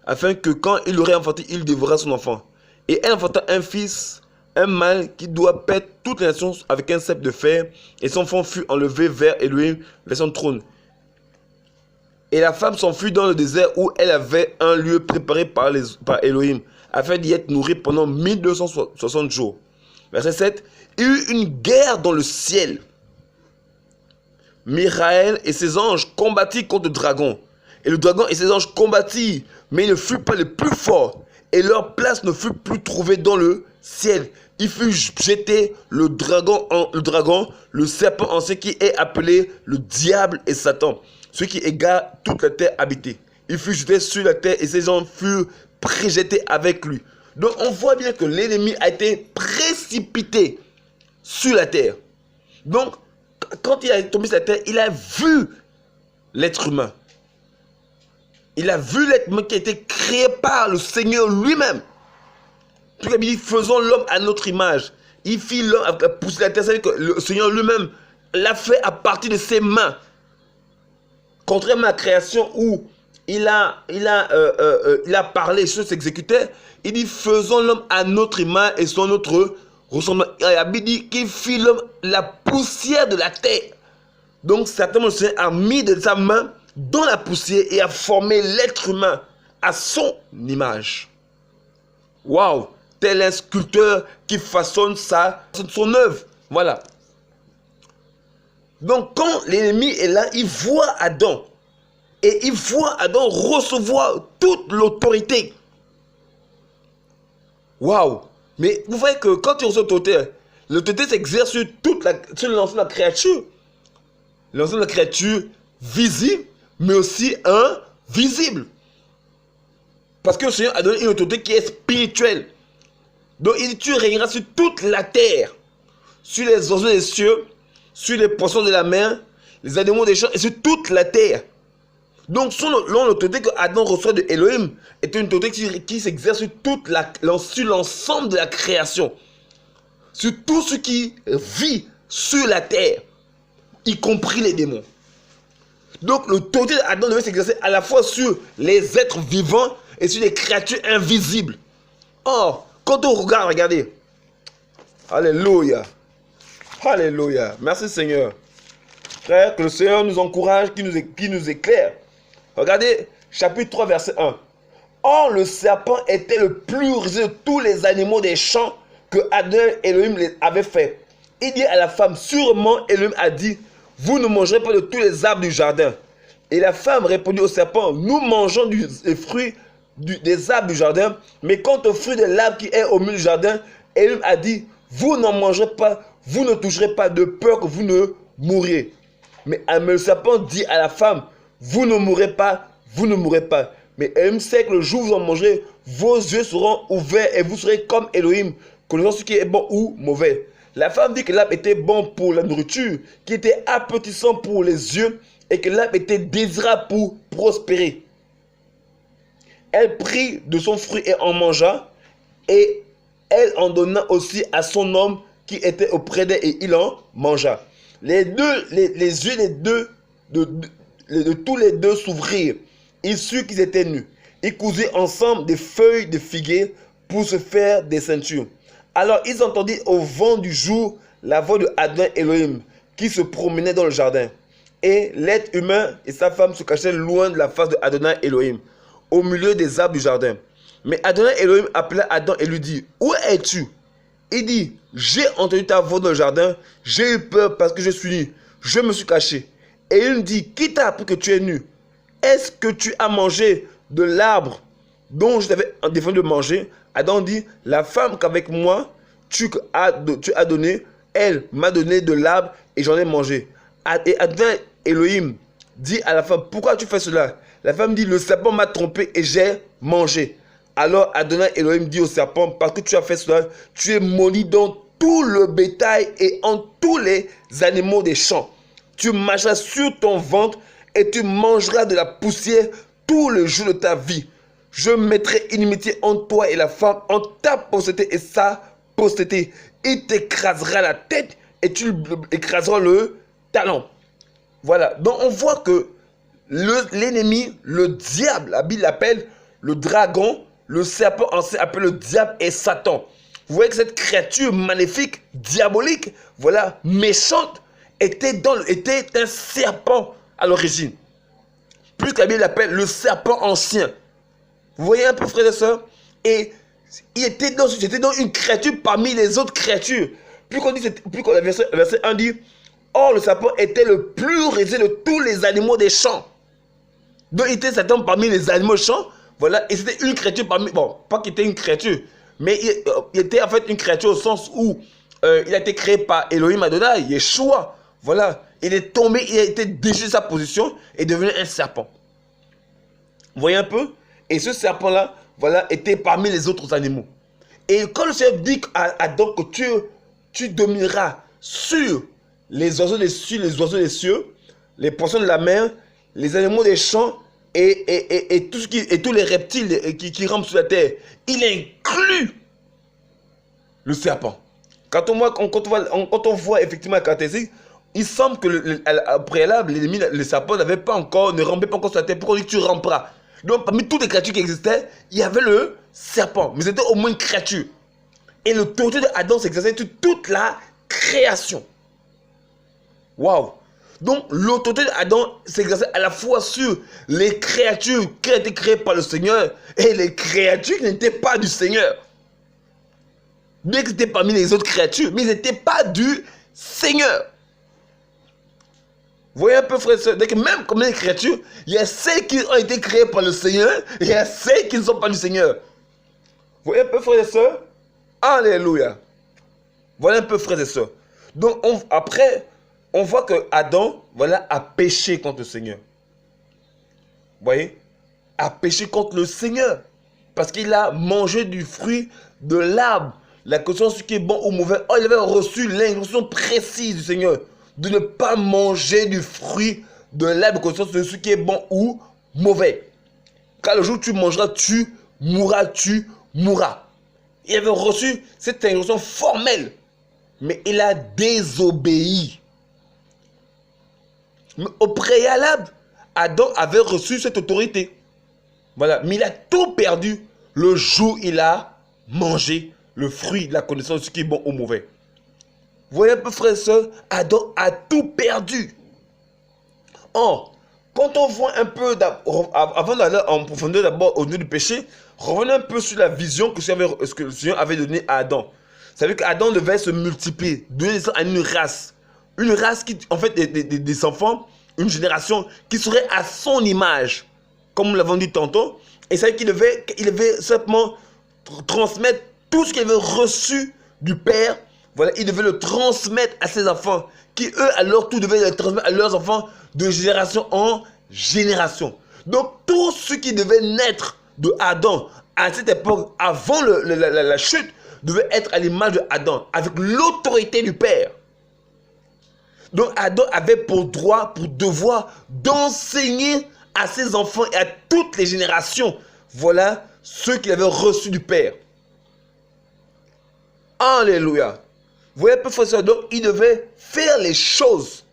que quand il aurait enfanté, il dévorât son enfant. Et elle enfanta un fils, un mâle qui doit paître toutes les nations avec un sceptre de fer, et son enfant fut enlevé vers Elohim, vers son trône. Et la femme s'enfuit dans le désert où elle avait un lieu préparé par Elohim, afin d'y être nourrie pendant 1260 jours. Verset 7. Il y eut une guerre dans le ciel. Miraël et ses anges combattirent contre le dragon. Et le dragon et ses anges combattirent, mais il ne fut pas le plus fort. Et leur place ne fut plus trouvée dans le ciel. Il fut jeté le dragon, le serpent ancien qui est appelé le diable et Satan, celui qui égare toute la terre habitée. Il fut jeté sur la terre et ses anges furent préjetés avec lui. Donc on voit bien que l'ennemi a été précipité sur la terre. Donc quand il est tombé sur la terre, il a vu l'être humain. Il a vu l'être humain qui a été créé par le Seigneur lui-même. Tout comme il dit, faisons l'homme à notre image. Il fit l'homme à pousser la terre. C'est-à-dire que le Seigneur lui-même l'a fait à partir de ses mains. Contrairement à la création où il a parlé, les choses s'exécutaient. Il dit, faisons l'homme à notre image et selon notre ressemblement. Il dit qu'il fit l'homme la poussière de la terre. Donc certainement le Seigneur a mis de sa main dans la poussière et a formé l'être humain à son image. Waouh! Tel un sculpteur qui façonne son œuvre. Voilà. Donc quand l'ennemi est là, il voit Adam. Et il voit Adam recevoir toute l'autorité. Waouh! Mais vous voyez que quand il reçoit l'autorité s'exerce sur l'ensemble de la créature. L'ensemble de la créature visible, mais aussi invisible. Parce que le Seigneur a donné une autorité qui est spirituelle. Donc il dit, tu régneras sur toute la terre, sur les oiseaux des cieux, sur les poissons de la mer, les animaux des champs et sur toute la terre. Donc l'autorité que Adam reçoit de Elohim est une autorité qui s'exerce sur l'ensemble de la création. Sur tout ce qui vit sur la terre, y compris les démons. Donc l'autorité d'Adam devait s'exercer à la fois sur les êtres vivants et sur les créatures invisibles. Or, quand on regarde, regardez. Alléluia. Alléluia. Merci Seigneur. Frère, que le Seigneur nous encourage, qui nous éclaire. Regardez, chapitre 3, verset 1. Or, le serpent était le plus rusé de tous les animaux des champs que Adam et Elohim avait fait. Il dit à la femme, sûrement Elohim a dit, vous ne mangerez pas de tous les arbres du jardin. Et la femme répondit au serpent, nous mangeons des fruits des arbres du jardin, mais quant au fruit de l'arbre qui est au milieu du jardin, Elohim a dit, vous n'en mangerez pas, vous ne toucherez pas, de peur que vous ne mouriez. Mais le serpent dit à la femme, vous ne mourrez pas, vous ne mourrez pas. Mais Elohim sait que le jour où vous en mangerez, vos yeux seront ouverts et vous serez comme Elohim, connaissant ce qui est bon ou mauvais. La femme dit que l'arbre était bon pour la nourriture, qui était appétissant pour les yeux, et que l'arbre était désirable pour prospérer. Elle prit de son fruit et en mangea, et elle en donna aussi à son homme qui était auprès d'elle, et il en mangea. Les yeux de tous les deux s'ouvrirent. Ils surent qu'ils étaient nus. Ils cousaient ensemble des feuilles de figuier pour se faire des ceintures. Alors ils entendirent au vent du jour la voix de Adam Elohim qui se promenait dans le jardin. Et l'être humain et sa femme se cachaient loin de la face de Adonai Elohim, au milieu des arbres du jardin. Mais Adonai Elohim appela Adam et lui dit, où es-tu? Il dit, j'ai entendu ta voix dans le jardin, j'ai eu peur parce que je suis nu, je me suis caché. Et il me dit, qui t'a appris que tu es nu? Est-ce que tu as mangé de l'arbre dont je t'avais défendu de manger? Adam dit, la femme qu'avec moi tu as donné, elle m'a donné de l'arbre et j'en ai mangé. Et Adonai Elohim dit à la femme, pourquoi tu fais cela? La femme dit, le serpent m'a trompé et j'ai mangé. Alors Adonai Elohim dit au serpent, parce que tu as fait cela, tu es maudit dans tout le bétail et en tous les animaux des champs. Tu marcheras sur ton ventre et tu mangeras de la poussière tout le jour de ta vie. je mettrai inimitié entre toi et la femme, entre ta postérité et sa postérité. Il t'écrasera la tête et tu écraseras le talon. Voilà, donc on voit que l'ennemi, le diable, la Bible l'appelle le dragon, le serpent ancien appelle le diable et Satan. Vous voyez que cette créature maléfique, diabolique, voilà, méchante, était un serpent à l'origine. Plus que la Bible l'appelle le serpent ancien. Vous voyez un peu, frères et sœurs? Et il était dans une créature parmi les autres créatures. Plus qu'on dit, le verset 1 dit, or le serpent était le plus rusé de tous les animaux des champs. Donc il était Satan parmi les animaux des champs. Voilà, et c'était une créature parmi, bon, pas qu'il était une créature, mais il était en fait une créature au sens où il a été créé par Elohim Adonai, Yeshua. Voilà, il est tombé, il a été déchu de sa position et devenu un serpent. Vous voyez un peu? Et ce serpent-là, voilà, était parmi les autres animaux. Et quand le Seigneur dit à Adam que tu domineras sur les oiseaux des cieux, les poissons de la mer, les animaux des champs et tous les reptiles qui rampent sur la terre, il inclut le serpent. Quand on voit effectivement la caractéristique, il semble que au préalable, l'ennemi, le serpent ne rampait pas encore sur la terre. Pourquoi on dit que tu ramperas? Donc parmi toutes les créatures qui existaient, il y avait le serpent, mais c'était au moins une créature. Et l'autorité d'Adam s'exerçait sur toute la création. Waouh! Donc l'autorité d'Adam s'exerçait à la fois sur les créatures qui ont été créées par le Seigneur et les créatures qui n'étaient pas du Seigneur. Bien qu'ils étaient parmi les autres créatures, mais ils n'étaient pas du Seigneur. Vous voyez un peu, frère et soeur, même comme les créatures, il y a celles qui ont été créées par le Seigneur et il y a celles qui ne sont pas du Seigneur. Vous voyez un peu, frère et soeur? Alléluia. Voilà un peu, frères et sœurs. Donc, après, on voit que Adam, voilà, a péché contre le Seigneur. Vous voyez? A péché contre le Seigneur. Parce qu'il a mangé du fruit de l'arbre. La question de ce qui est bon ou mauvais. Oh, il avait reçu l'instruction précise du Seigneur de ne pas manger du fruit de l'arbre, conscience de ce qui est bon ou mauvais. Car le jour où tu mangeras, tu mourras, tu mourras. Il avait reçu cette injonction formelle, mais il a désobéi. Mais au préalable, Adam avait reçu cette autorité. Voilà, mais il a tout perdu le jour où il a mangé le fruit de la connaissance de ce qui est bon ou mauvais. Vous voyez un peu, frère et soeur, Adam a tout perdu. Or, quand on voit un peu, avant d'aller en profondeur d'abord au niveau du péché, revenons un peu sur la vision que le Seigneur avait donnée à Adam. Vous savez qu'Adam devait se multiplier, donner naissance à une race. Une race qui, en fait, des enfants, une génération qui serait à son image, comme nous l'avons dit tantôt. Et c'est qu'il devait simplement transmettre tout ce qu'il avait reçu du Père. Voilà, il devait le transmettre à ses enfants, qui eux, à leur tour, devaient le transmettre à leurs enfants de génération en génération. Donc, tout ce qui devait naître de Adam à cette époque, avant la chute, devait être à l'image de Adam, avec l'autorité du Père. Donc, Adam avait pour droit, pour devoir d'enseigner à ses enfants et à toutes les générations, voilà, ceux qu'il avait reçus du Père. Alléluia. Vous voyez, professeur, donc il devait faire les choses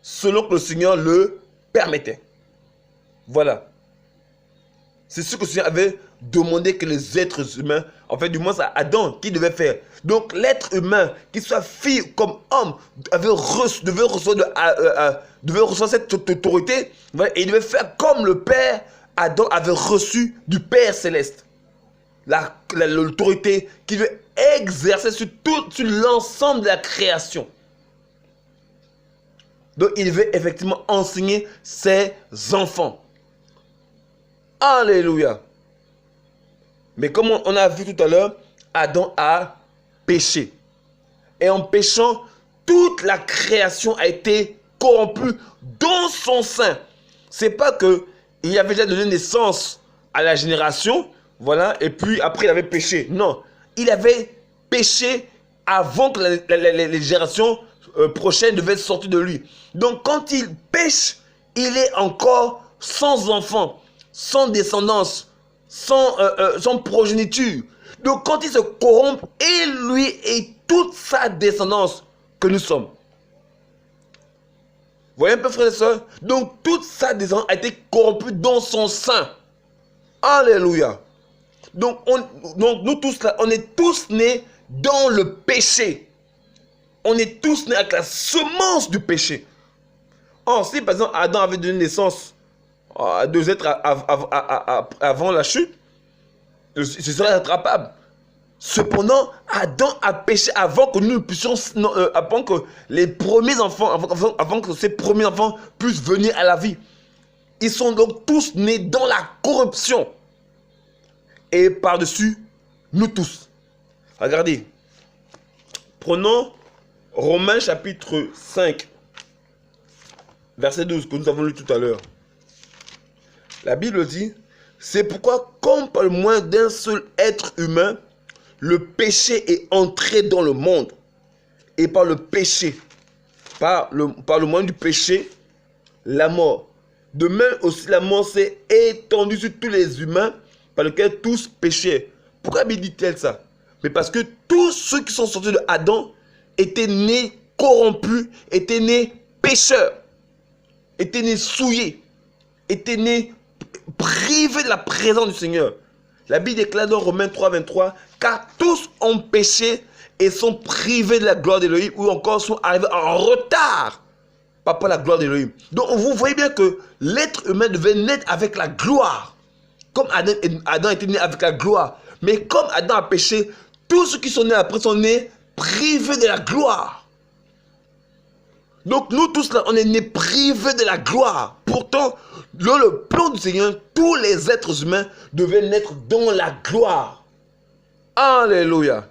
selon que le Seigneur le permettait. Voilà. C'est ce que le Seigneur avait demandé que les êtres humains, en fait, du moins, c'est Adam qui devait faire. Donc, l'être humain, qu'il soit fille comme homme, devait recevoir cette autorité, voilà, et il devait faire comme le Père Adam avait reçu du Père Céleste. L'autorité qu'il devait exercer sur l'ensemble de la création. Donc, il devait effectivement enseigner ses enfants. Alléluia. Mais comme on a vu tout à l'heure, Adam a péché. Et en péchant, toute la création a été corrompue dans son sein. C'est pas que il avait déjà donné naissance à la génération, voilà, et puis après il avait péché. Non, il avait péché avant que les générations prochaines devaient sortir de lui. Donc quand il pêche, il est encore sans enfant, sans descendance, sans progéniture. Donc quand il se corrompt, et lui et toute sa descendance que nous sommes. Vous voyez un peu, frères et sœurs? Donc toute sa descendance a été corrompue dans son sein. Alléluia. Donc nous tous là, on est tous nés dans le péché. On est tous nés avec la semence du péché. Or, si par exemple Adam avait donné naissance à deux êtres avant la chute, ce serait attrapable. Cependant, Adam a péché avant que nous puissions, avant que les premiers enfants, avant que ces premiers enfants puissent venir à la vie. Ils sont donc tous nés dans la corruption. Et par-dessus, nous tous. Regardez. Prenons Romains chapitre 5, verset 12, que nous avons lu tout à l'heure. La Bible dit, c'est pourquoi, comme par le moyen d'un seul être humain, le péché est entré dans le monde. Et par le péché, par le moyen du péché, la mort. De même aussi la mort s'est étendue sur tous les humains par lesquels tous péchaient. Pourquoi la Bible dit-elle ça? Mais parce que tous ceux qui sont sortis de Adam étaient nés corrompus, étaient nés pécheurs, étaient nés souillés, étaient nés privés de la présence du Seigneur. La Bible déclare dans Romains 3, 23, car tous ont péché et sont privés de la gloire d'Élohim, ou encore sont arrivés en retard par rapport à la gloire d'Élohim. Donc vous voyez bien que l'être humain devait naître avec la gloire, comme Adam était né avec la gloire. Mais comme Adam a péché, tous ceux qui sont nés après sont nés privés de la gloire. Donc nous tous là, on est nés privés de la gloire. Pourtant, dans le plan du Seigneur, tous les êtres humains devaient naître dans la gloire. Alléluia.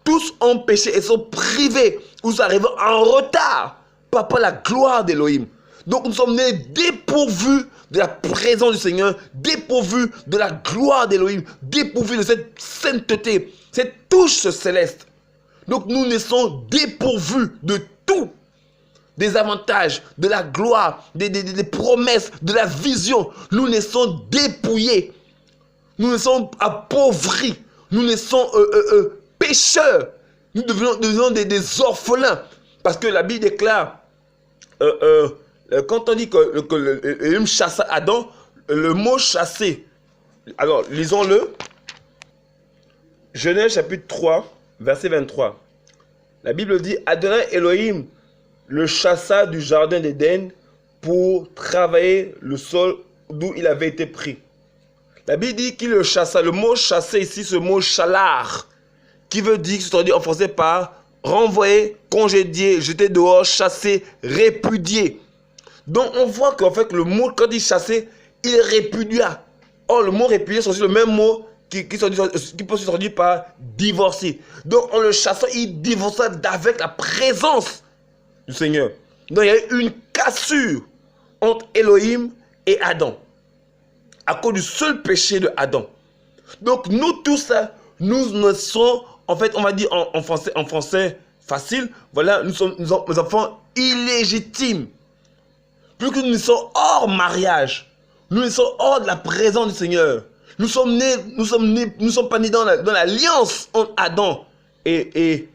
Tous ont péché et sont privés ou sont arrivés en retard par rapport à la gloire d'Élohim. Donc nous sommes nés dépourvus de la présence du Seigneur, dépourvus de la gloire d'Élohim, dépourvus de cette sainteté, cette touche céleste. Donc nous naissons dépourvus de tout. Des avantages, de la gloire, des promesses, de la vision. Nous naissons dépouillés. Nous naissons appauvris. Nous naissons pécheurs. Nous devenons des orphelins. Parce que la Bible déclare, quand on dit que l'homme chassa Adam, le mot chasser, alors lisons-le. Genèse chapitre 3, verset 23. La Bible dit, Adonai Elohim le chassa du jardin d'Éden pour travailler le sol d'où il avait été pris. La Bible dit qu'il le chassa. Le mot chasser ici, ce mot chalar, qui veut dire, c'est traduit en français par renvoyer, congédier, jeter dehors, chasser, répudier. Donc on voit qu'en fait le mot, quand il chassait, il répudia. Or le mot répudier, c'est aussi le même mot qui peut se traduire par divorcer. Donc en le chassant, il divorça avec la présence du Seigneur. Donc il y a eu une cassure entre Elohim et Adam à cause du seul péché de Adam. Donc nous tous là, nous ne sommes, en fait on va dire en français facile, voilà, nous sommes nos enfants illégitimes. Plus que nous sommes hors mariage, nous sommes hors de la présence du Seigneur. Nous sommes pas nés dans l'alliance entre Adam et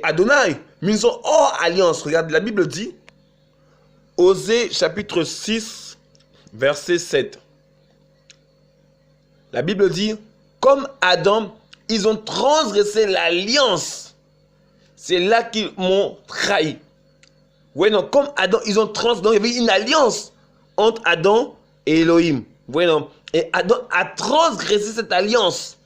Adonai. Mais nous sommes hors alliance. Regarde, la Bible dit, Osée chapitre 6, verset 7. La Bible dit, comme Adam, ils ont transgressé l'alliance. C'est là qu'ils m'ont trahi. Oui, non, comme Adam, ils ont transgressé. Donc il y avait une alliance entre Adam et Elohim. Oui, non. Et Adam a transgressé cette alliance.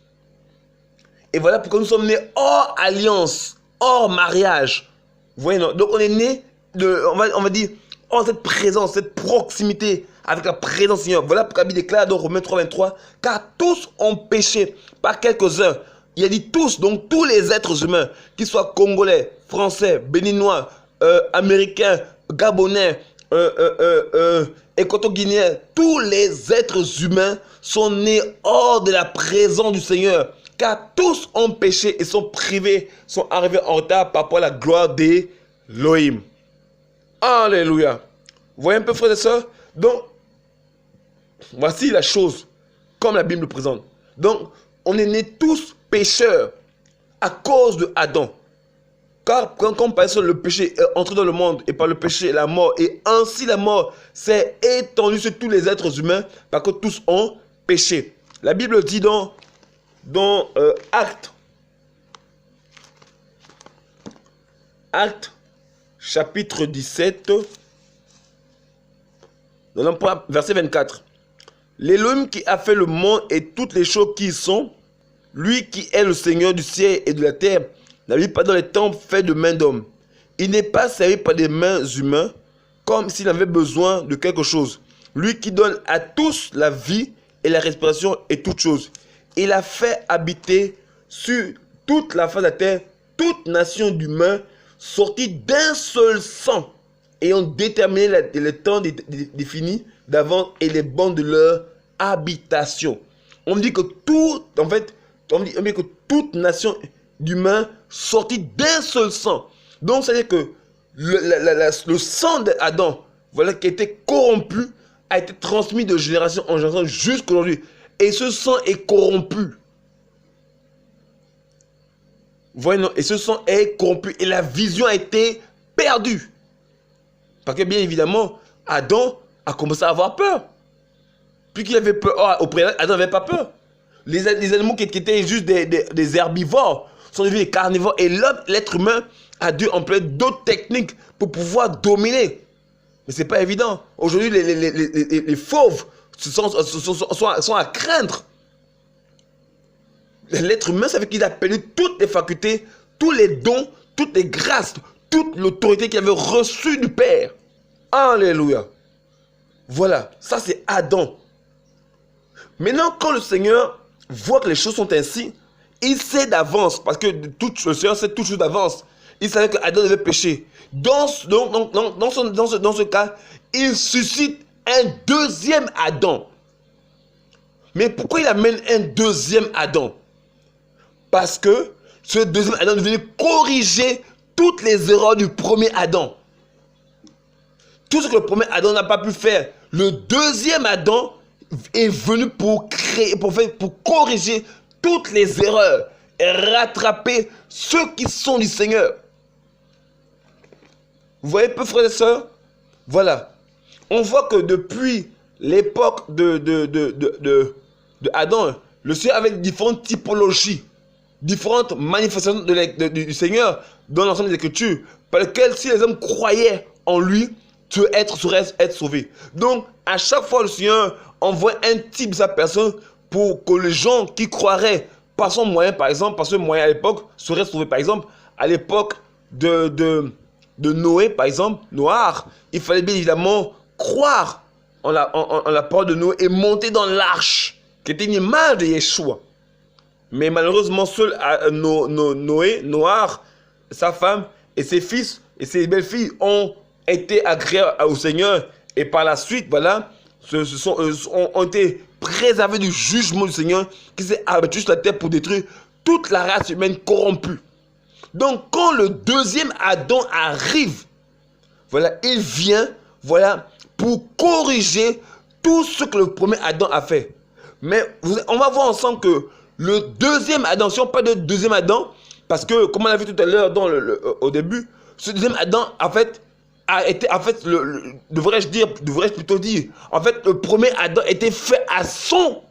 Et voilà pourquoi nous sommes nés hors alliance, hors mariage. Vous voyez, non? Donc on est né de, on va dire, hors cette présence, cette proximité avec la présence du Seigneur. Voilà pourquoi la Bible déclare dans Romains 3, 23, car tous ont péché, pas quelques-uns. Il a dit tous, donc tous les êtres humains, qu'ils soient congolais, français, béninois, américains, gabonais, équato-guinéens, tous les êtres humains sont nés hors de la présence du Seigneur. Car tous ont péché et sont privés, sont arrivés en retard par rapport à la gloire d'Elohim. Alléluia. Vous voyez un peu, frères et sœurs? Donc, voici la chose. comme la Bible le présente. Donc, on est nés tous pécheurs à cause de Adam. Car quand par exemple le péché est entré dans le monde, et par le péché la mort, et ainsi la mort s'est étendue sur tous les êtres humains, parce que tous ont péché. La Bible dit dans Actes, chapitre 17, verset 24. L'Élohim qui a fait le monde et toutes les choses qui y sont, lui qui est le Seigneur du ciel et de la terre, n'habite pas dans les temples faits de mains d'hommes. Il n'est pas servi par des mains humaines, comme s'il avait besoin de quelque chose. Lui qui donne à tous la vie et la respiration et toutes choses. Il a fait habiter sur toute la face de la terre toute nation d'humains sortis d'un seul sang, ayant déterminé le temps défini d'avance et les bandes de leur habitation. On dit que on dit que toute nation d'humains sortis d'un seul sang. Donc, c'est-à-dire que le sang d'Adam, voilà, qui était corrompu, a été transmis de génération en génération jusqu'à aujourd'hui. Et ce sang est corrompu. Voyez, et ce sang est corrompu. Et la vision a été perdue. Parce que bien évidemment, Adam a commencé à avoir peur. Puis qu'il avait peur, au préalable, Adam n'avait pas peur. Les animaux qui étaient juste des herbivores sont devenus des carnivores. Et l'être humain a dû employer d'autres techniques pour pouvoir dominer. Mais ce n'est pas évident. Aujourd'hui, les fauves sont à craindre. L'être humain, ça veut qu'il a perdu toutes les facultés, tous les dons, toutes les grâces, toute l'autorité qu'il avait reçue du Père. Alléluia. Voilà, ça c'est Adam. Maintenant, quand le Seigneur voit que les choses sont ainsi, il sait d'avance, parce que le Seigneur sait toutes choses d'avance. Il savait que Adam devait pécher. Dans ce cas, il suscite un deuxième Adam. Mais pourquoi il amène un deuxième Adam? Parce que ce deuxième Adam devait corriger toutes les erreurs du premier Adam. Tout ce que le premier Adam n'a pas pu faire, le deuxième Adam est venu pour corriger toutes les erreurs et rattraper ceux qui sont du Seigneur. Vous voyez peu, frères et sœurs? Voilà. On voit que depuis l'époque de Adam, le Seigneur avait différentes typologies, différentes manifestations du Seigneur dans l'ensemble des Écritures, par lesquelles si les hommes croyaient en lui, serait être sauvé. Donc, à chaque fois, le Seigneur envoie un type de sa personne pour que les gens qui croiraient par son moyen, par exemple, par ce moyen à l'époque, seraient sauvés. Par exemple, à l'époque de Noé, par exemple, Noir, il fallait bien évidemment croire en la parole de Noé et monter dans l'arche, qui était une image de Yeshua. Mais malheureusement, seul Noé, Noir, sa femme et ses fils et ses belles-filles ont été agréables au Seigneur. Et par la suite, voilà, ont été préservés du jugement du Seigneur qui s'est abattu sur la terre pour détruire toute la race humaine corrompue. Donc, quand le deuxième Adam arrive, voilà, il vient, voilà, pour corriger tout ce que le premier Adam a fait. Mais on va voir ensemble que le deuxième Adam, si on parle de deuxième Adam, parce que, comme on l'a vu tout à l'heure au début, ce deuxième Adam, en fait, devrais-je plutôt dire, en fait, le premier Adam était fait à son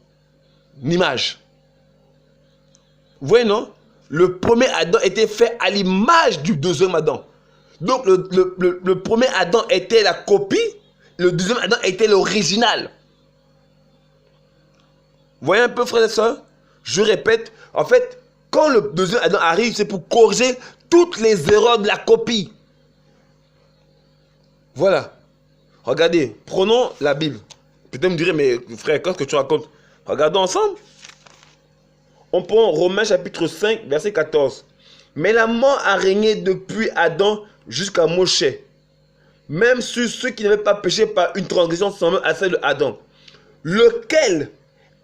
image. Vous voyez, non? Le premier Adam était fait à l'image du deuxième Adam. Donc, le premier Adam était la copie, le deuxième Adam était l'original. Vous voyez un peu, frères et sœurs? Je répète, en fait, quand le deuxième Adam arrive, c'est pour corriger toutes les erreurs de la copie. Voilà. Regardez, prenons la Bible. Peut-être me direz, mais frère, qu'est-ce que tu racontes? Regardons ensemble. On prend Romains chapitre 5, verset 14. Mais la mort a régné depuis Adam jusqu'à Moshe, même sur ceux qui n'avaient pas péché par une transgression semblable à celle de Adam, lequel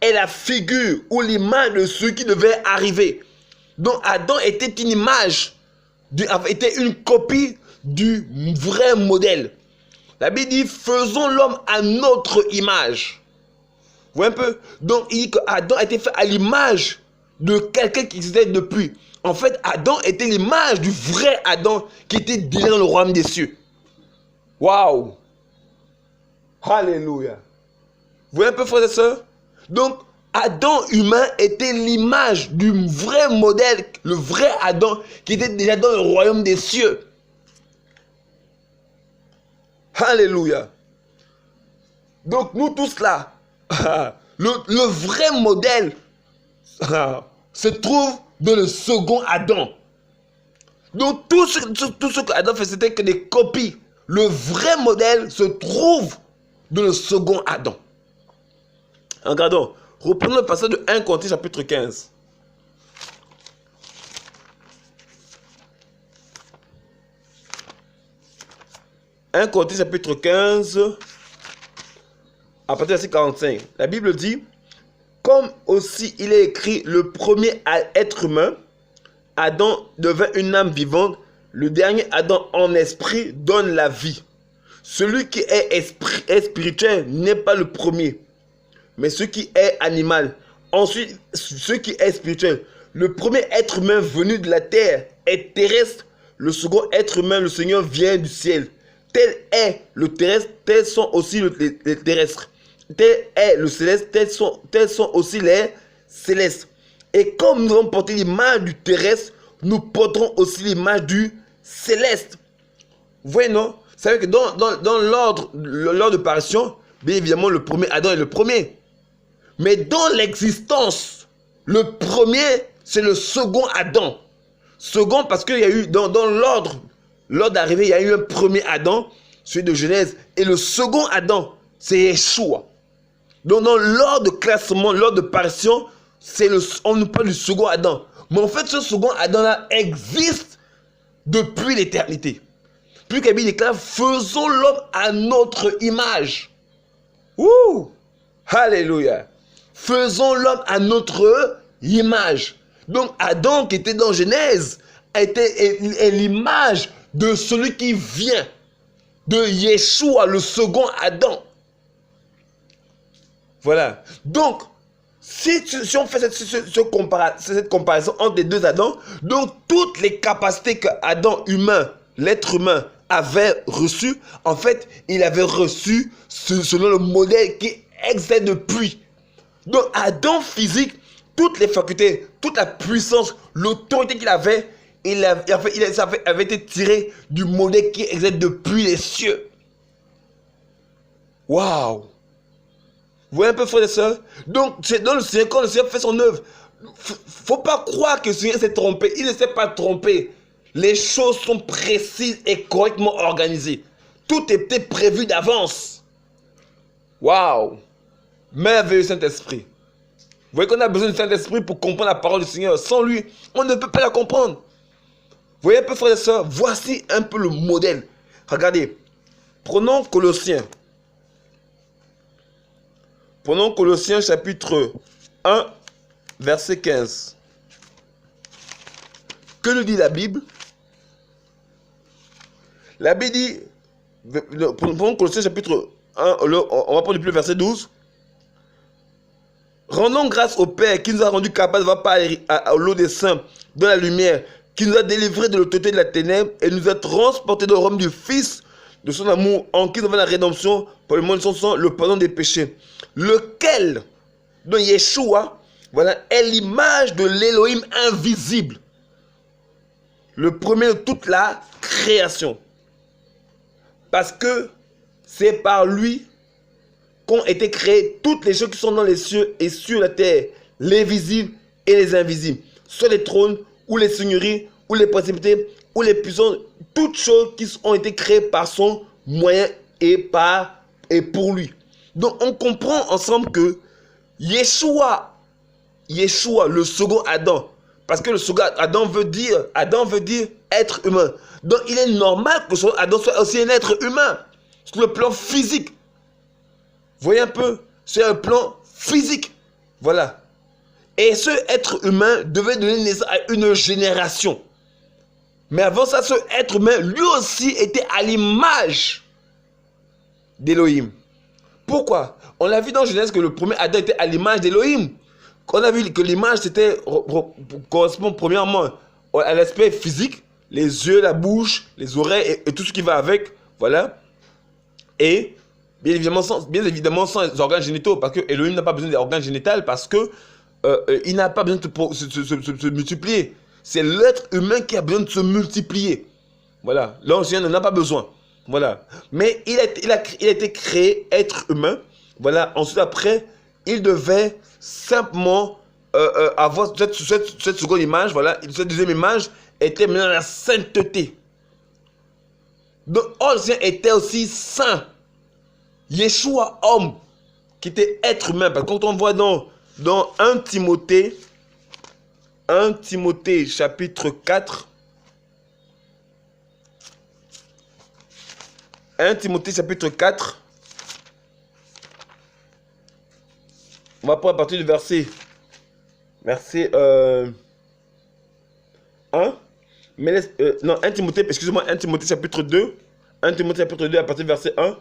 est la figure ou l'image de ceux qui devaient arriver. Donc Adam était une image, était une copie du vrai modèle. La Bible dit, faisons l'homme à notre image. voyez un peu? Donc il dit que Adam a été fait à l'image de quelqu'un qui existait depuis. En fait, Adam était l'image du vrai Adam qui était déjà dans le royaume des cieux. Waouh! Alléluia! Vous voyez un peu, frères et sœurs? Donc, Adam humain était l'image du vrai modèle, le vrai Adam qui était déjà dans le royaume des cieux. Alléluia! Donc, nous tous là, le vrai modèle se trouve dans le second Adam. Donc, tout ce que Adam fait, c'était que des copies. Le vrai modèle se trouve dans le second Adam. Regardons, reprenons le passage de 1 Corinthiens chapitre 15. 1 Corinthiens chapitre 15, à partir du verset 45. La Bible dit, comme aussi il est écrit, le premier être humain, Adam devint une âme vivante, le dernier Adam en esprit donne la vie. Celui qui est spirituel n'est pas le premier, mais ce qui est animal. Ensuite, ce qui est spirituel. Le premier être humain venu de la terre est terrestre. Le second être humain, le Seigneur, vient du ciel. Tel est le terrestre, tels sont aussi les terrestres. Tel est le céleste, tels sont aussi les célestes. Et comme nous avons porté l'image du terrestre, nous porterons aussi l'image du céleste. Vous voyez, non? Vous savez que dans l'ordre de parution, bien évidemment, le premier Adam est le premier. Mais dans l'existence, le premier, c'est le second Adam. Second, parce qu'il y a eu, dans l'ordre d'arrivée, il y a eu un premier Adam, celui de Genèse. Et le second Adam, c'est Yeshua. Donc, dans l'ordre de classement, l'ordre de parution, on nous parle du second Adam. Mais en fait, ce second Adam-là existe depuis l'éternité. Puis qu'Abi déclare, faisons l'homme à notre image. Ouh! Alléluia! Faisons l'homme à notre image. Donc Adam qui était dans Genèse est l'image de celui qui vient, de Yeshua, le second Adam. Voilà. Donc, si on fait cette comparaison entre les deux Adams, donc toutes les capacités que Adam humain, l'être humain, avait reçues, en fait, il avait reçu selon le modèle qui existait depuis. Donc, Adam physique, toutes les facultés, toute la puissance, l'autorité qu'il avait, ça avait été tiré du modèle qui existe depuis les cieux. Waouh! Vous voyez un peu, frères et sœurs? Donc, c'est dans le Seigneur, quand le Seigneur fait son œuvre, faut pas croire que le Seigneur s'est trompé. Il ne s'est pas trompé. Les choses sont précises et correctement organisées. Tout était prévu d'avance. Waouh! Merveilleux Saint-Esprit. Vous voyez qu'on a besoin du Saint-Esprit pour comprendre la parole du Seigneur. Sans lui, on ne peut pas la comprendre. Vous voyez un peu, frères et sœurs? Voici un peu le modèle. Regardez. Prenons Colossiens. Prenons Colossiens chapitre 1, verset 15. Que nous dit la Bible? La Bible dit, prenons Colossiens chapitre 1, on va prendre le verset 12. Rendons grâce au Père qui nous a rendus capables de voir par l'eau des saints dans la lumière, qui nous a délivrés de l'autorité de la ténèbre et nous a transportés dans le royaume du Fils de son amour, en qui nous avons la rédemption pour le monde de son sang, le pardon des péchés. Lequel, dans Yeshua, voilà, est l'image de l'Élohim invisible. Le premier de toute la création. Parce que c'est par lui qu'ont été créées toutes les choses qui sont dans les cieux et sur la terre, les visibles et les invisibles, soit les trônes, ou les seigneuries, ou les principautés, ou les puissances, toutes choses qui ont été créées par son moyen et pour lui. Donc on comprend ensemble que Yeshua, le second Adam, parce que le second Adam veut dire être humain. Donc il est normal que le second Adam soit aussi un être humain, sur le plan physique. Vous voyez un peu, c'est un plan physique. Voilà. Et ce être humain devait donner naissance à une génération. Mais avant ça, ce être humain, lui aussi, était à l'image d'Élohim. Pourquoi? On a vu dans Genèse que le premier Adam était à l'image d'Élohim. On a vu que l'image correspond premièrement à l'aspect physique, les yeux, la bouche, les oreilles et tout ce qui va avec. Voilà. Et bien évidemment sans les organes génitaux, parce que Elohim n'a pas besoin d'organes génitaux, parce que il n'a pas besoin de se multiplier. C'est l'être humain qui a besoin de se multiplier. Voilà. L'ancien n'en a pas besoin. Voilà. Mais il a été créé être humain. Voilà. Ensuite, après, il devait simplement avoir cette seconde image. Voilà. Cette deuxième image était maintenant la sainteté. Donc, l'ancien était aussi saint. Yeshua, homme, qui était être humain. Parce que quand on voit dans 1 Timothée chapitre 4, 1 Timothée chapitre 4, on va prendre à partir du verset 1. Non, 1 Timothée, excusez-moi, 1 Timothée chapitre 2. 1 Timothée chapitre 2 à partir du verset 1.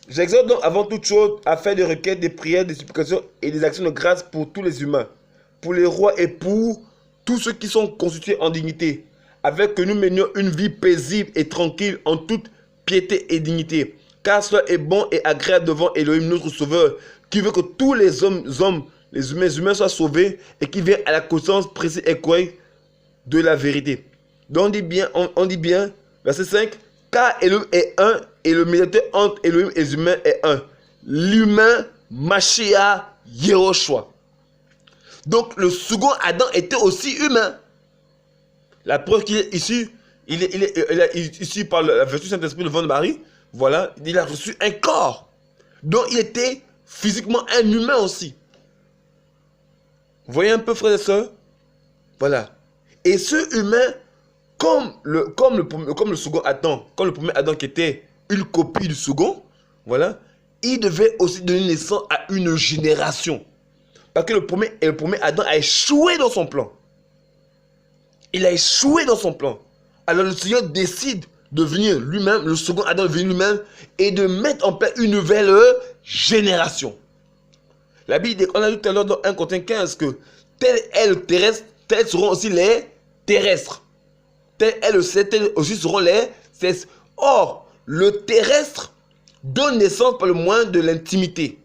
J'exhorte donc avant toute chose à faire des requêtes, des prières, des supplications et des actions de grâce pour tous les humains, pour les rois et pour tous ceux qui sont constitués en dignité, avec que nous menions une vie paisible et tranquille en toute piété et dignité. Car cela est bon et agréable devant Elohim notre Sauveur, qui veut que tous les les humains soient sauvés et qui viennent à la connaissance précise et correcte de la vérité. Donc on dit bien, verset 5, car Elohim est un et le médiateur entre Elohim et les humains est un. L'humain Mashiach Yehoshua. Donc le second Adam était aussi humain. La preuve qu'il est issu, il est issu par la vertu du Saint-Esprit, le vent de Marie. Voilà, il a reçu un corps. Donc il était physiquement un humain aussi. Vous voyez un peu, frères et sœurs? Voilà. Et ce humain, comme le second Adam, comme le premier Adam qui était une copie du second, voilà, il devait aussi donner naissance à une génération. Parce que le premier Adam a échoué dans son plan. Il a échoué dans son plan. Alors le Seigneur décide de venir lui-même, le second Adam de venir lui-même et de mettre en place une nouvelle génération. La Bible dit, on a dit tout à l'heure dans 1 Corinthiens 15 que tel est le terrestre, tels seront aussi les terrestres. Tel est le ciel, tels aussi seront les célestes. Or, le terrestre donne naissance par le moyen de l'intimité.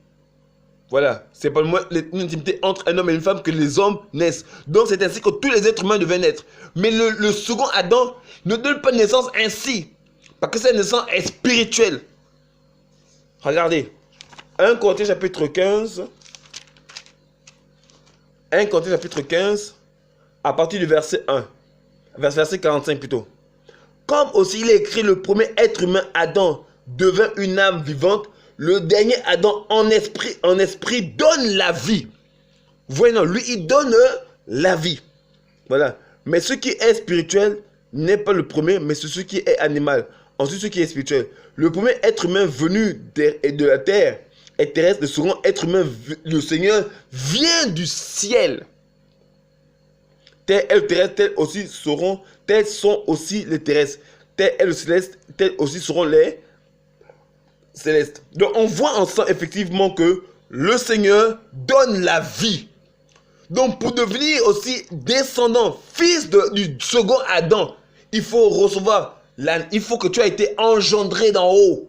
Voilà, c'est par le moyen de l'intimité entre un homme et une femme que les hommes naissent. Donc c'est ainsi que tous les êtres humains devaient naître. Mais le second Adam ne donne pas naissance ainsi. Parce que cette naissance est spirituelle. Regardez, 1 Corinthiens chapitre 15. 1 Corinthiens chapitre 15, à partir du verset 1. Verset 45 plutôt. Comme aussi il est écrit, le premier être humain, Adam, devint une âme vivante, le dernier Adam en esprit donne la vie. Vous voyez, non, lui il donne la vie. Voilà. Mais ce qui est spirituel n'est pas le premier, mais c'est ce qui est animal. Ensuite, ce qui est spirituel. Le premier être humain venu de la terre est terrestre. Le second être humain, le Seigneur, vient du ciel. Tel est le terrestre, tels sont aussi les terrestres. Tel est le céleste, tels aussi seront les célestes. Donc on voit ensemble effectivement que le Seigneur donne la vie. Donc pour devenir aussi descendant, fils du second Adam, il faut recevoir, il faut que tu aies été engendré d'en haut.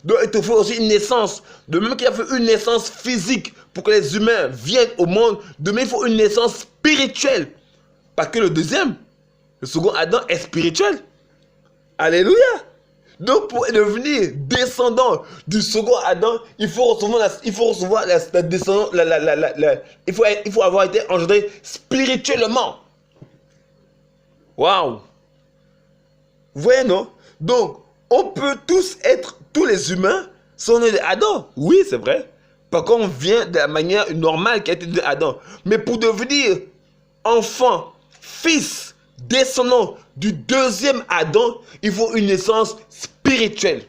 Donc il te faut aussi une naissance. De même qu'il y a fait une naissance physique pour que les humains viennent au monde, de même il faut une naissance spirituelle. Parce que le second Adam est spirituel. Alléluia. Donc pour devenir descendant du second Adam, il faut recevoir la descendance, il faut avoir été engendré spirituellement. Waouh. Vous voyez, non? Donc, on peut tous les humains sont nés d'Adam. Oui, c'est vrai. Par contre, on vient de la manière normale qui a été de Adam. Mais pour devenir enfant, fils, descendant du deuxième Adam, il faut une naissance spirituelle.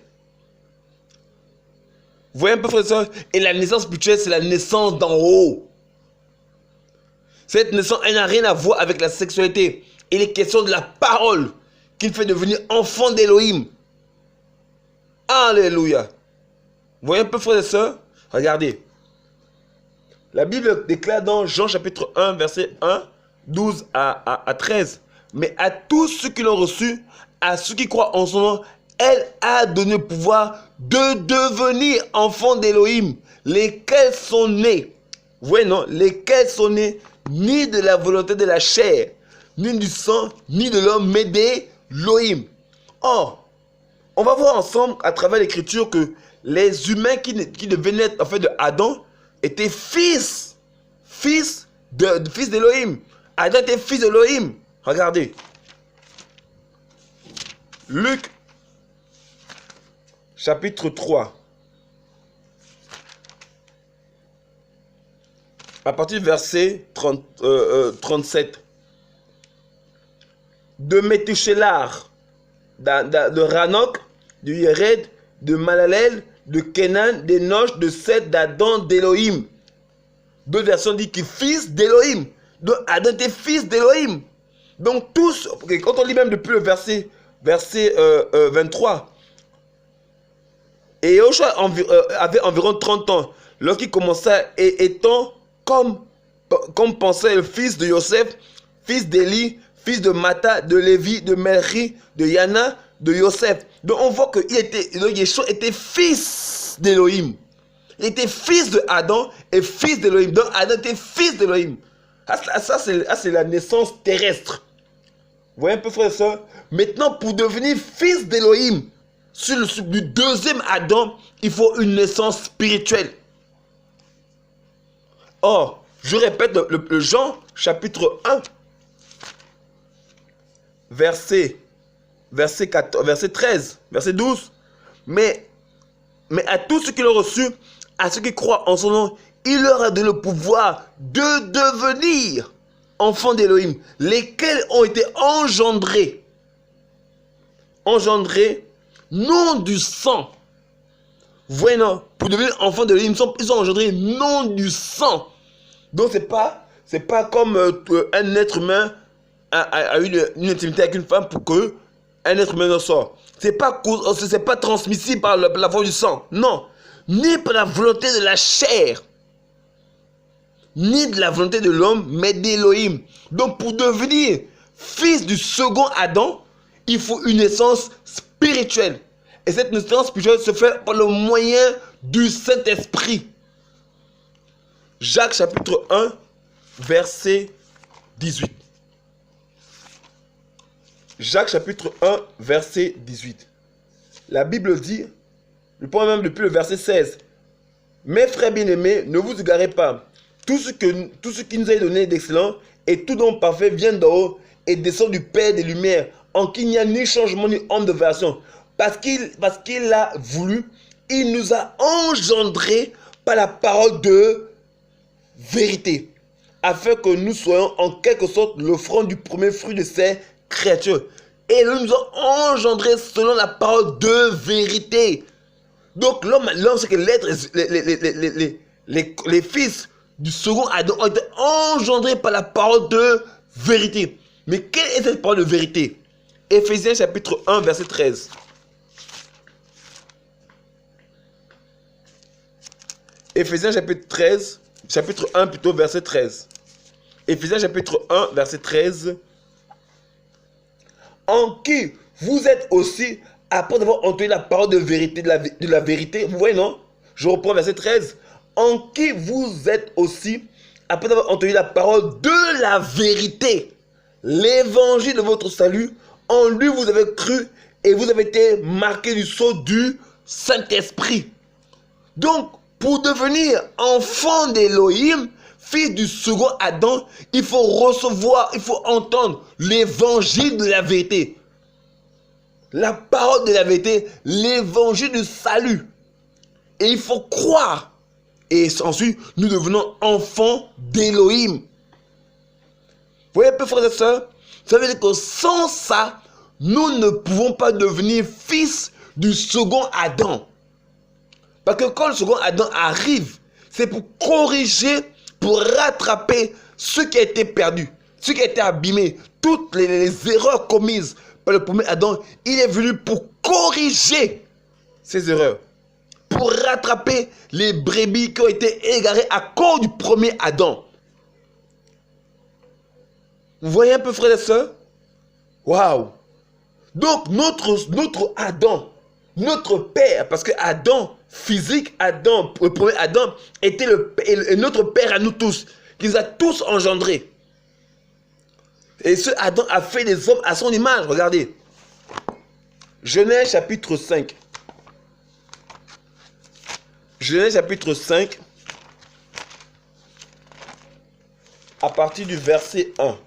Vous voyez un peu, frère et sœur? Et la naissance spirituelle, c'est la naissance d'en haut. Cette naissance, elle n'a rien à voir avec la sexualité. Il est question de la parole qui fait devenir enfant d'Élohim. Alléluia. voyez un peu, frères et sœurs? Regardez. La Bible déclare dans Jean chapitre 1, verset 1, 12 à 13. Mais à tous ceux qui l'ont reçu, à ceux qui croient en son nom, elle a donné le pouvoir de devenir enfants d'Élohim, lesquels sont nés. Vous voyez, non? Lesquels sont nés ni de la volonté de la chair, ni du sang, ni de l'homme, mais d'Élohim. Or, on va voir ensemble à travers l'écriture que les humains qui devaient naître en fait de Adam étaient fils d'Élohim. Adam était fils d'Élohim. Regardez. Luc chapitre 3. À partir du verset 37. De Métuchélar, de Ranok, de Yered, de Malalel, de Kenan, d'Enoch, de Seth, d'Adam, d'Élohim. D'autres versions disent qu'il est fils d'Élohim. Donc Adam était fils d'Élohim. Donc tous, quand on lit même depuis le verset 23, et Joshua avait environ 30 ans lorsqu'il commença étant comme pensait le fils de Yosef, fils d'Élie, fils de Mata, de Lévi, de Melchi, de Yana, de Yosef. Donc on voit que Yeshua était fils d'Élohim. Il était fils de Adam et fils d'Élohim. Donc Adam était fils d'Élohim. Ça c'est la naissance terrestre. Vous voyez un peu, frère et soeur? Maintenant, pour devenir fils d'Élohim, sur le deuxième Adam, il faut une naissance spirituelle. Or, je répète, le Jean chapitre 1, verset 13, verset 12. Mais à tous ceux qui l'ont reçu, à ceux qui croient en son nom, il leur a donné le pouvoir de devenir enfants d'Élohim, lesquels ont été engendrés non du sang. Vous voyez, non? Pour devenir enfants d'Élohim, ils sont engendrés non du sang. Donc c'est pas comme un être humain a eu une intimité avec une femme pour que un être humain en sort. C'est pas transmissible par la voie du sang. Non. Ni par la volonté de la chair, ni de la volonté de l'homme, mais d'Élohim. Donc pour devenir fils du second Adam, il faut une naissance spirituelle. Et cette naissance spirituelle se fait par le moyen du Saint-Esprit. Jacques chapitre 1, verset 18. Jacques chapitre 1, verset 18. La Bible dit, je prends même depuis le verset 16. Mes frères bien-aimés, ne vous égarez pas. Tout ce qui nous est donné d'excellent et tout don parfait vient d'en haut et descend du Père des Lumières, en qui il n'y a ni changement ni homme de variation. Parce qu'il a voulu, il nous a engendrés par la parole de vérité, afin que nous soyons en quelque sorte l'offrande du premier fruit de ses créatures. Et il nous a engendrés selon la parole de vérité. Donc l'homme c'est que les fils du second Adam ont été engendrés par la parole de vérité. Mais quelle est cette parole de vérité? Éphésiens chapitre 1, verset 13. Éphésiens chapitre 1 plutôt, verset 13. Éphésiens chapitre 1, verset 13. En qui vous êtes aussi, après avoir entendu la parole de vérité, de la vérité, vous voyez, non? Je reprends verset 13. En qui vous êtes aussi, après avoir entendu la parole de la vérité, l'évangile de votre salut, en lui vous avez cru et vous avez été marqué du sceau du Saint-Esprit. Donc, pour devenir enfant d'Élohim, fils du second Adam, il faut recevoir, il faut entendre l'évangile de la vérité. La parole de la vérité, l'évangile du salut. Et il faut croire. Et ensuite, nous devenons enfants d'Élohim. Vous voyez, frères et sœurs, ça veut dire que sans ça, nous ne pouvons pas devenir fils du second Adam. Parce que quand le second Adam arrive, c'est pour corriger, pour rattraper ce qui a été perdu, ce qui a été abîmé, toutes les erreurs commises par le premier Adam. Il est venu pour corriger ces erreurs, pour rattraper les brebis qui ont été égarées à cause du premier Adam. Vous voyez un peu, frères et sœurs? Waouh! Donc, notre Adam, notre père, parce que Adam, physique, Adam, le premier Adam, était notre père à nous tous, qui nous a tous engendrés. Et ce Adam a fait des hommes à son image. Regardez. Genèse chapitre 5. Genèse chapitre 5. À partir du verset 1.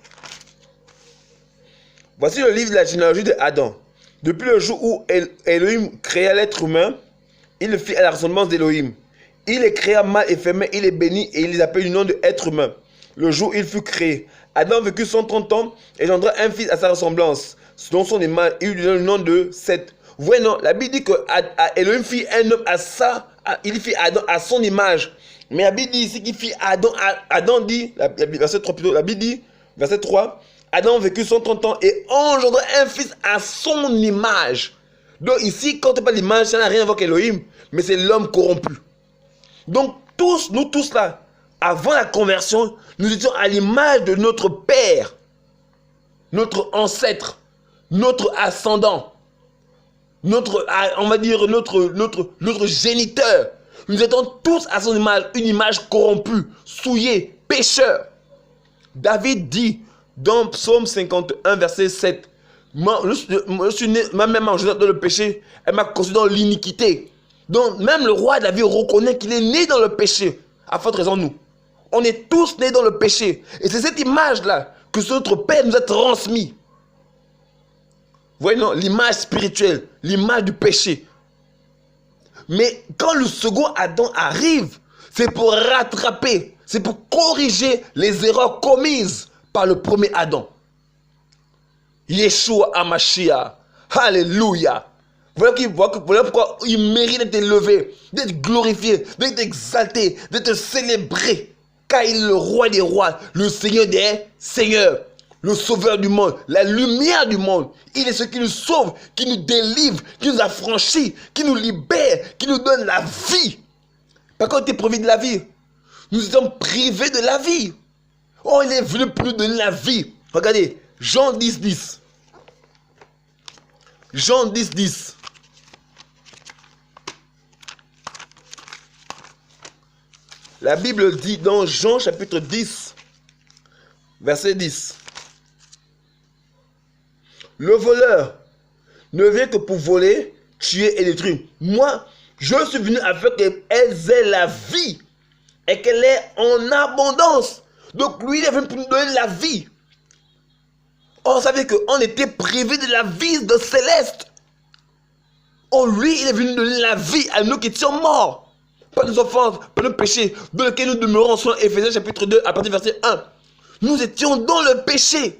Voici le livre de la généalogie de Adam. Depuis le jour où Elohim créa l'être humain, il le fit à la ressemblance d'Elohim. Il les créa mâle et femelle, il les bénit et il les appelle du nom d'être humain. Le jour où il fut créé, Adam vécut 130 ans et engendra un fils à sa ressemblance. Selon son image, il lui donne le nom de Seth. Vous voyez, non, la Bible dit que Elohim fit un homme il fit Adam à son image. Mais la Bible dit ici qu'il fit Adam dit, verset 3 plutôt, la Bible dit, verset 3, Adam vécut 130 ans et engendra un fils à son image. Donc ici, quand on parle d'image, ça n'a rien à voir avec Elohim, mais c'est l'homme corrompu. Donc nous tous là, avant la conversion, nous étions à l'image de notre père, notre ancêtre, notre ascendant, on va dire notre géniteur. Nous étions tous à son image, une image corrompue, souillée, pécheur. David dit dans Psaume 51, verset 7, je suis né, ma mère m'a engendré dans le péché, elle m'a conçu dans l'iniquité. Donc même le roi David reconnaît qu'il est né dans le péché. À forte raison, nous. On est tous nés dans le péché. Et c'est cette image-là que notre Père nous a transmis. Vous voyez, non, l'image spirituelle, l'image du péché. Mais quand le second Adam arrive, c'est pour rattraper, c'est pour corriger les erreurs commises par le premier Adam. Yeshua HaMashiach. Alléluia. Voilà pourquoi il mérite d'être élevé, d'être glorifié, d'être exalté, d'être célébré. Car il est le roi des rois, le Seigneur des seigneurs, le sauveur du monde, la lumière du monde. Il est ce qui nous sauve, qui nous délivre, qui nous affranchit, qui nous libère, qui nous donne la vie. Par contre, on était privé de la vie. Nous sommes privés de la vie. Oh, il est venu pour nous donner la vie. Regardez, Jean 10, 10. Jean 10, 10. La Bible dit dans Jean chapitre 10, verset 10. Le voleur ne vient que pour voler, tuer et détruire. Moi, je suis venu afin qu'elles aient la vie et qu'elle est en abondance. Donc lui, il est venu pour nous donner la vie. Oh, vous savez qu'on était privés de la vie de céleste. Oh, lui, il est venu nous donner la vie à nous qui étions morts. Pas nos offenses, pas nos péchés, dans lesquels nous demeurons, selon Éphésiens chapitre 2, à partir du verset 1. Nous étions dans le péché,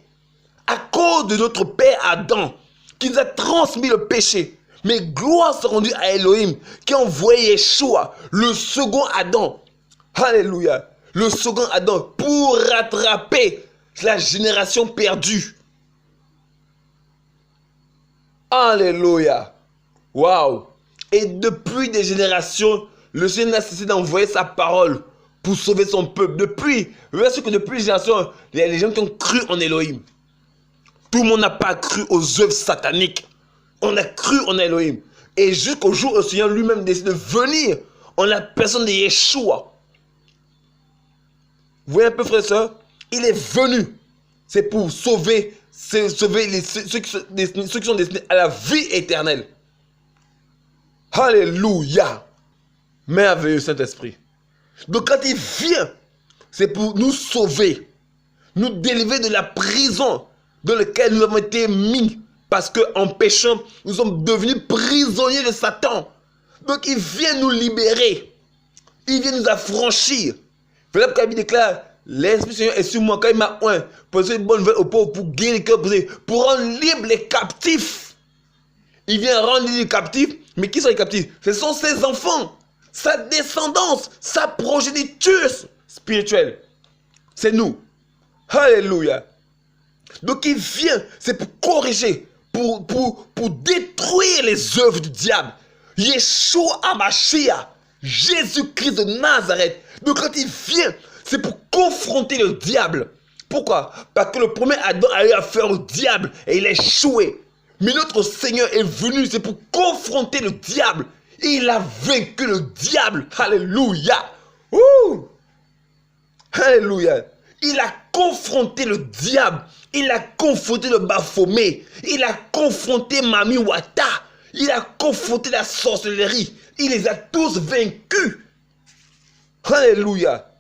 à cause de notre père Adam, qui nous a transmis le péché. Mais gloire soit rendue à Elohim, qui a envoyé Yeshua, le second Adam. Alléluia. Le second Adam, pour rattraper la génération perdue. Alléluia. Waouh. Et depuis des générations, le Seigneur n'a cessé d'envoyer sa parole pour sauver son peuple. Depuis les générations, il y a les gens qui ont cru en Elohim. Tout le monde n'a pas cru aux œuvres sataniques. On a cru en Elohim. Et jusqu'au jour où le Seigneur lui-même décide de venir en la personne de Yeshua. Vous voyez un peu, frère et soeur? Il est venu. C'est pour sauver ceux qui sont destinés à la vie éternelle. Alléluia. Merveilleux Saint-Esprit. Donc quand il vient, c'est pour nous sauver, nous délivrer de la prison dans laquelle nous avons été mis. Parce qu'en péchant, nous sommes devenus prisonniers de Satan. Donc il vient nous libérer. Il vient nous affranchir. Voilà pourquoi la Bible déclare, l'Esprit du Seigneur est sur moi quand il m'a oint pour donner une bonne nouvelle aux pauvres, pour guérir les cœurs brisés, pour rendre libres les captifs. Il vient rendre libres les captifs. Mais qui sont les captifs? Ce sont ses enfants, sa descendance, sa progéniture spirituelle. C'est nous. Alléluia. Donc il vient, c'est pour corriger, pour détruire les œuvres du diable. Yeshua HaMashiach, Jésus-Christ de Nazareth. Donc quand il vient, c'est pour confronter le diable. Pourquoi? Parce que le premier Adam a eu affaire au diable et il a échoué. Mais notre Seigneur est venu, c'est pour confronter le diable. Et il a vaincu le diable. Alléluia. Ouh. Alléluia. Il a confronté le diable. Il a confronté le Baphomet. Il a confronté Mami Wata. Il a confronté la sorcellerie. Il les a tous vaincus. Alléluia.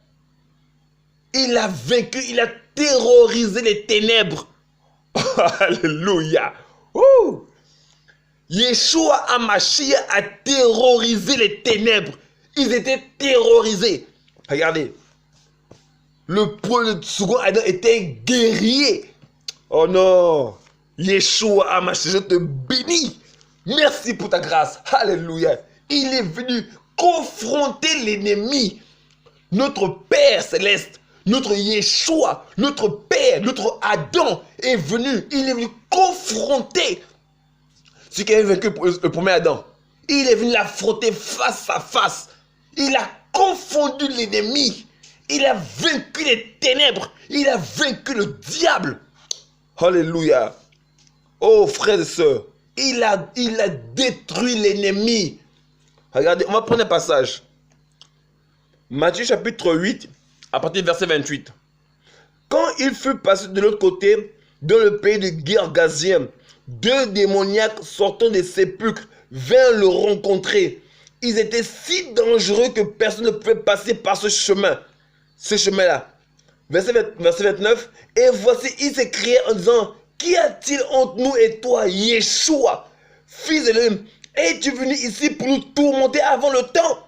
Il a vaincu, il a terrorisé les ténèbres. Alléluia. Ouh. Yeshua HaMashiach a terrorisé les ténèbres. Ils étaient terrorisés. Regardez. Le second Adam était guerrier. Oh non. Yeshua HaMashiach, je te bénis. Merci pour ta grâce. Alléluia. Il est venu confronter l'ennemi. Notre Père céleste, notre Yeshua, notre Père, notre Adam est venu. Il est venu confronter ce qui avait vaincu le premier Adam. Il est venu l'affronter face à face. Il a confondu l'ennemi. Il a vaincu les ténèbres. Il a vaincu le diable. Alléluia. Oh frères et sœurs, il a détruit l'ennemi. Regardez, on va prendre un passage. Matthieu chapitre 8, à partir du verset 28. Quand il fut passé de l'autre côté, dans le pays de Gergasien, deux démoniaques sortant des sépulcres vinrent le rencontrer. Ils étaient si dangereux que personne ne pouvait passer par ce chemin-là. Verset 29. Et voici, ils s'écriaient en disant, qu'y a-t-il entre nous et toi, Yeshua, fils d'Élohim? Es-tu venu ici pour nous tourmenter avant le temps?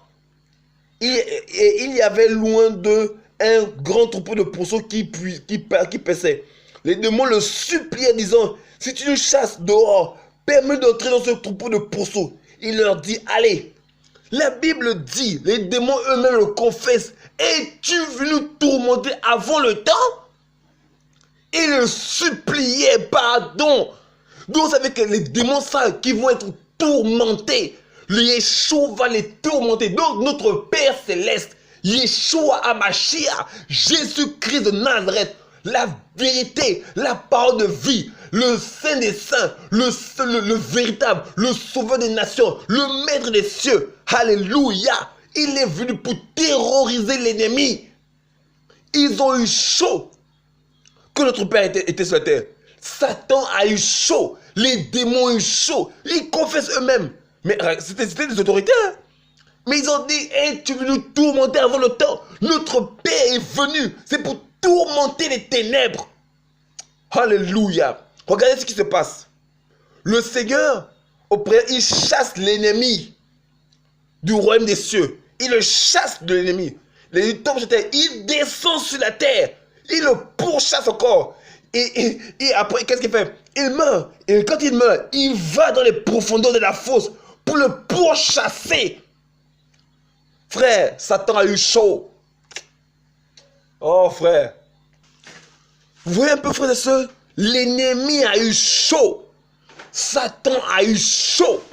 Et il y avait loin d'eux un grand troupeau de pourceaux qui paissaient. Les démons le suppliaient, disant, si tu nous chasses dehors, permets d'entrer dans ce troupeau de pourceaux. Il leur dit, allez. La Bible dit, les démons eux-mêmes le confessent, es-tu venu tourmenter avant le temps? Ils le suppliaient, pardon. Donc vous savez que les démons savent qu'ils vont être tourmentés. Le Yeshua va les tourmenter. Donc notre Père céleste, Yeshua HaMashiach, Jésus-Christ de Nazareth, la vérité, la parole de vie, le Saint des Saints, le véritable, le Sauveur des nations, le Maître des cieux. Alléluia. Il est venu pour terroriser l'ennemi. Ils ont eu chaud que notre Père était sur la terre. Satan a eu chaud. Les démons ont eu chaud. Ils confessent eux-mêmes. Mais c'était des autorités. Hein? Mais ils ont dit, hey, tu veux nous tourmenter avant le temps. Notre Père est venu. C'est pour tourmenter les ténèbres. Alléluia. Regardez ce qui se passe. Le Seigneur, il chasse l'ennemi du royaume des cieux. Il le chasse de l'ennemi. Il tombe sur terre. Il descend sur la terre. Il le pourchasse encore. Et après, qu'est-ce qu'il fait? Il meurt. Et quand il meurt, il va dans les profondeurs de la fosse pour le pourchasser. Frère, Satan a eu chaud. Oh frère. Vous voyez un peu, frère et soeur? L'ennemi a eu chaud. Satan a eu chaud.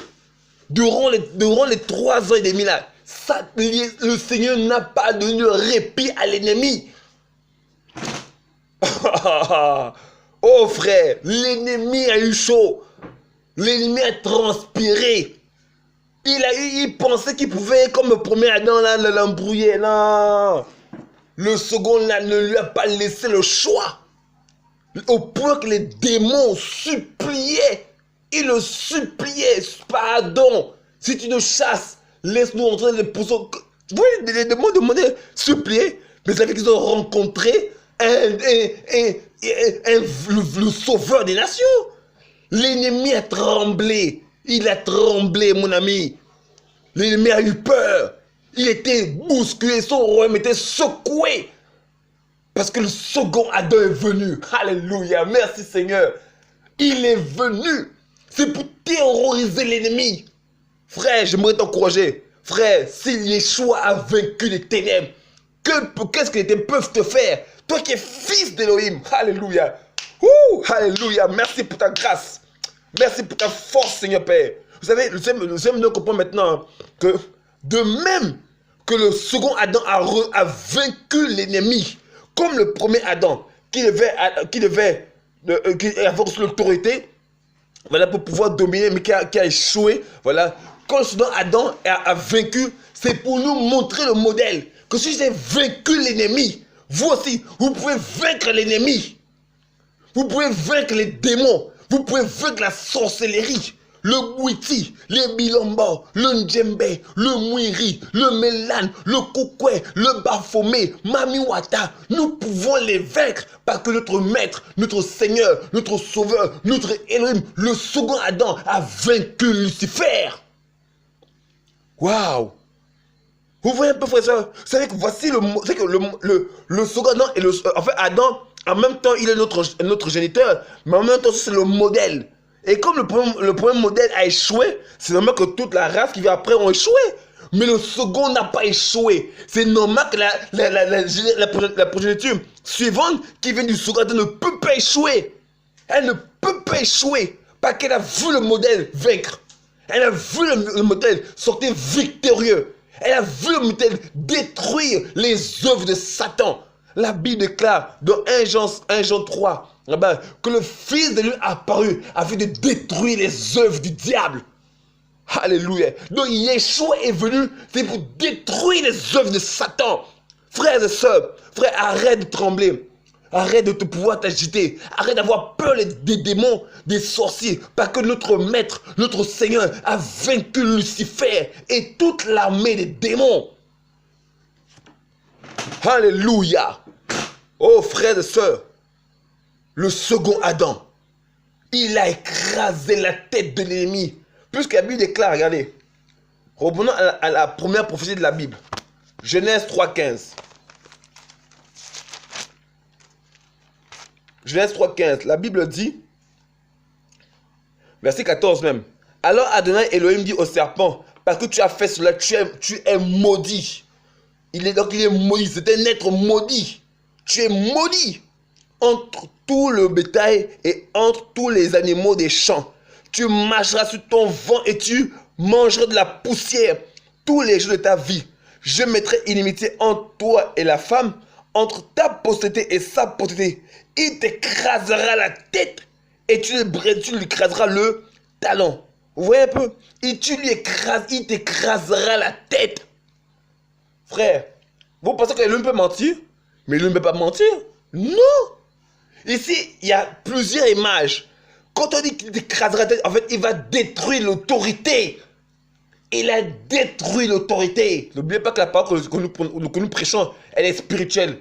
Durant les 3 ans et demi là. Le Seigneur n'a pas donné de répit à l'ennemi. Oh frère, l'ennemi a eu chaud. L'ennemi a transpiré. Il pensait qu'il pouvait, comme le premier Adam, là, l'embrouiller. Non. Le second là, ne lui a pas laissé le choix. Au point que les démons suppliaient. Ils le suppliaient. Pardon. Si tu nous chasses, laisse-nous entrer dans les pourceaux. Vous voyez, les démons demandaient, supplier. Mais vous savez qu'ils ont rencontré le sauveur des nations. L'ennemi a tremblé. Il a tremblé, mon ami. L'ennemi a eu peur. Il était bousculé. Son royaume était secoué. Parce que le second Adam est venu. Alléluia. Merci Seigneur. Il est venu. C'est pour terroriser l'ennemi. Frère, j'aimerais t'encourager. Frère, si Yeshua a vaincu les ténèbres, qu'est-ce que les ténèbres peuvent te faire? Toi qui es fils d'Élohim. Alléluia. Alléluia. Merci pour ta grâce. Merci pour ta force, Seigneur Père. Vous savez, le Seigneur comprend maintenant hein, que de même que le second Adam a vaincu l'ennemi, comme le premier Adam, qui avait l'autorité, voilà, pour pouvoir dominer, mais qui a échoué, voilà. Quand le second Adam a vaincu, c'est pour nous montrer le modèle, que si j'ai vaincu l'ennemi, vous aussi, vous pouvez vaincre l'ennemi. Vous pouvez vaincre les démons. Vous pouvez vaincre la sorcellerie. Le Bouiti, les Bilombo, le Ndjembe, le Mouiri, le Mélan, le Koukoué, le Bafomé, Mamiwata. Nous pouvons les vaincre parce que notre maître, notre Seigneur, notre Sauveur, notre Elohim, le second Adam a vaincu Lucifer. Waouh! Vous voyez un peu, frère et soeur? Vous savez que voici le second Adam et en fait, Adam, en même temps, il est notre géniteur, mais en même temps, c'est le modèle. Et comme le premier modèle a échoué, c'est normal que toute la race qui vient après ont échoué. Mais le second n'a pas échoué. C'est normal que la progéniture suivante qui vient du second Adam ne peut pas échouer. Elle ne peut pas échouer parce qu'elle a vu le modèle vaincre. Elle a vu le modèle sortir victorieux. Elle a vu le modèle détruire les œuvres de Satan. La Bible déclare dans 1 Jean 3 que le Fils de Dieu est apparu afin de détruire les œuvres du diable. Alléluia. Donc Yeshua est venu, c'est pour détruire les œuvres de Satan. Frères et sœurs, frère, arrête de trembler. Arrête de te pouvoir t'agiter. Arrête d'avoir peur des démons, des sorciers. Parce que notre maître, notre Seigneur a vaincu Lucifer et toute l'armée des démons. Alléluia. Oh frères et sœurs, le second Adam, il a écrasé la tête de l'ennemi. Puisque la Bible déclare, regardez, revenons à la première prophétie de la Bible. Genèse 3,15. Genèse 3,15, la Bible dit, verset 14 même. Alors Adonai Elohim dit au serpent, parce que tu as fait cela, tu es maudit. Il est maudit, c'est un être maudit. Tu es maudit entre tout le bétail et entre tous les animaux des champs. Tu marcheras sur ton vent et tu mangeras de la poussière tous les jours de ta vie. Je mettrai inimitié entre toi et la femme, entre ta postérité et sa postérité. Il t'écrasera la tête et tu lui écraseras le talon. Vous voyez un peu? Il t'écrasera la tête. Frère, vous pensez que l'homme peut mentir? Mais l'homme ne peut pas mentir. Non. Ici, il y a plusieurs images. Quand on dit qu'il t'écrasera la tête, en fait, il va détruire l'autorité. Il a détruit l'autorité. N'oubliez pas que la parole que nous prêchons, elle est spirituelle.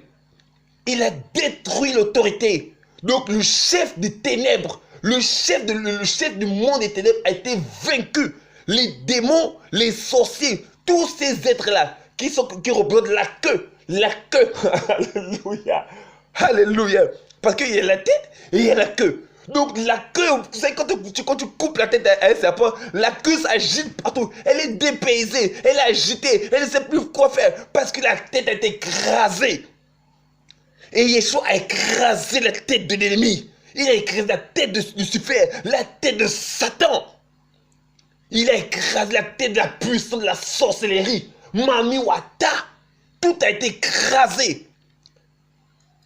Il a détruit l'autorité. Donc le chef des ténèbres, le chef du monde des ténèbres a été vaincu. Les démons, les sorciers, tous ces êtres-là qui représentent la queue. La queue. Alléluia. Alléluia. Parce qu'il y a la tête et il y a la queue. Donc la queue, vous savez, quand tu coupes la tête à un serpent, la queue s'agite partout. Elle est dépaysée, elle est agitée, elle ne sait plus quoi faire parce que la tête a été écrasée. Et Yeshua a écrasé la tête de l'ennemi. Il a écrasé la tête de Lucifer, la tête de Satan. Il a écrasé la tête de la puissance de la sorcellerie. Mamiwata. Tout a été écrasé.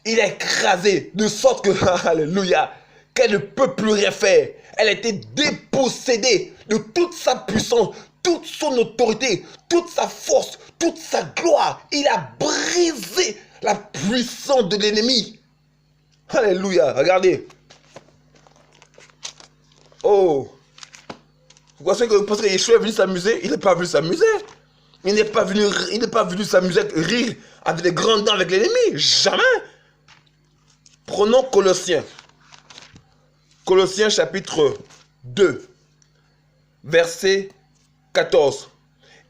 Il a écrasé de sorte que, alléluia, qu'elle ne peut plus rien faire. Elle a été dépossédée de toute sa puissance, toute son autorité, toute sa force, toute sa gloire. Il a brisé la puissance de l'ennemi. Alléluia, regardez. Oh. Vous pensez que Yeshua est venu s'amuser? Il n'est pas venu s'amuser. Il n'est pas venu s'amuser, rire avec des grandes dents avec l'ennemi. Jamais. Prenons Colossiens. Colossiens chapitre 2, verset 14.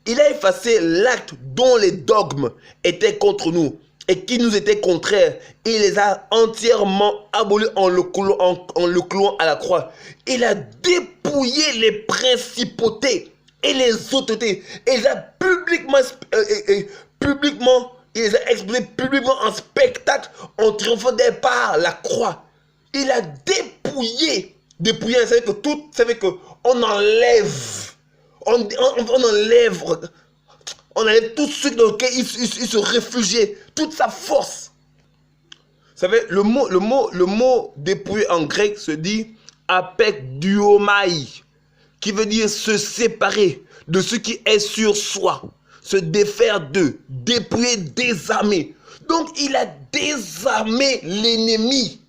Il a effacé l'acte dont les dogmes étaient contre nous et qui nous était contraire. Il les a entièrement abolis en le clouant à la croix. Il a dépouillé les principautés et les autorités. Et il a il les a exposés publiquement en spectacle en triomphant par la croix. Il a dépouillé Dépouiller, ça veut que tout, ça veut que on enlève, on enlève tout ce dans lequel il se réfugiait, toute sa force. Vous savez, le mot dépouiller en grec se dit apekduomai, qui veut dire se séparer de ce qui est sur soi, se défaire d'eux, dépouiller, désarmer. Donc il a désarmé l'ennemi.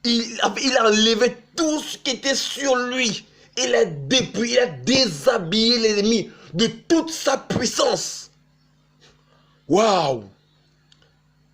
Il a enlevé tout ce qui était sur lui. Il a dépouillé, il a déshabillé l'ennemi de toute sa puissance. Waouh!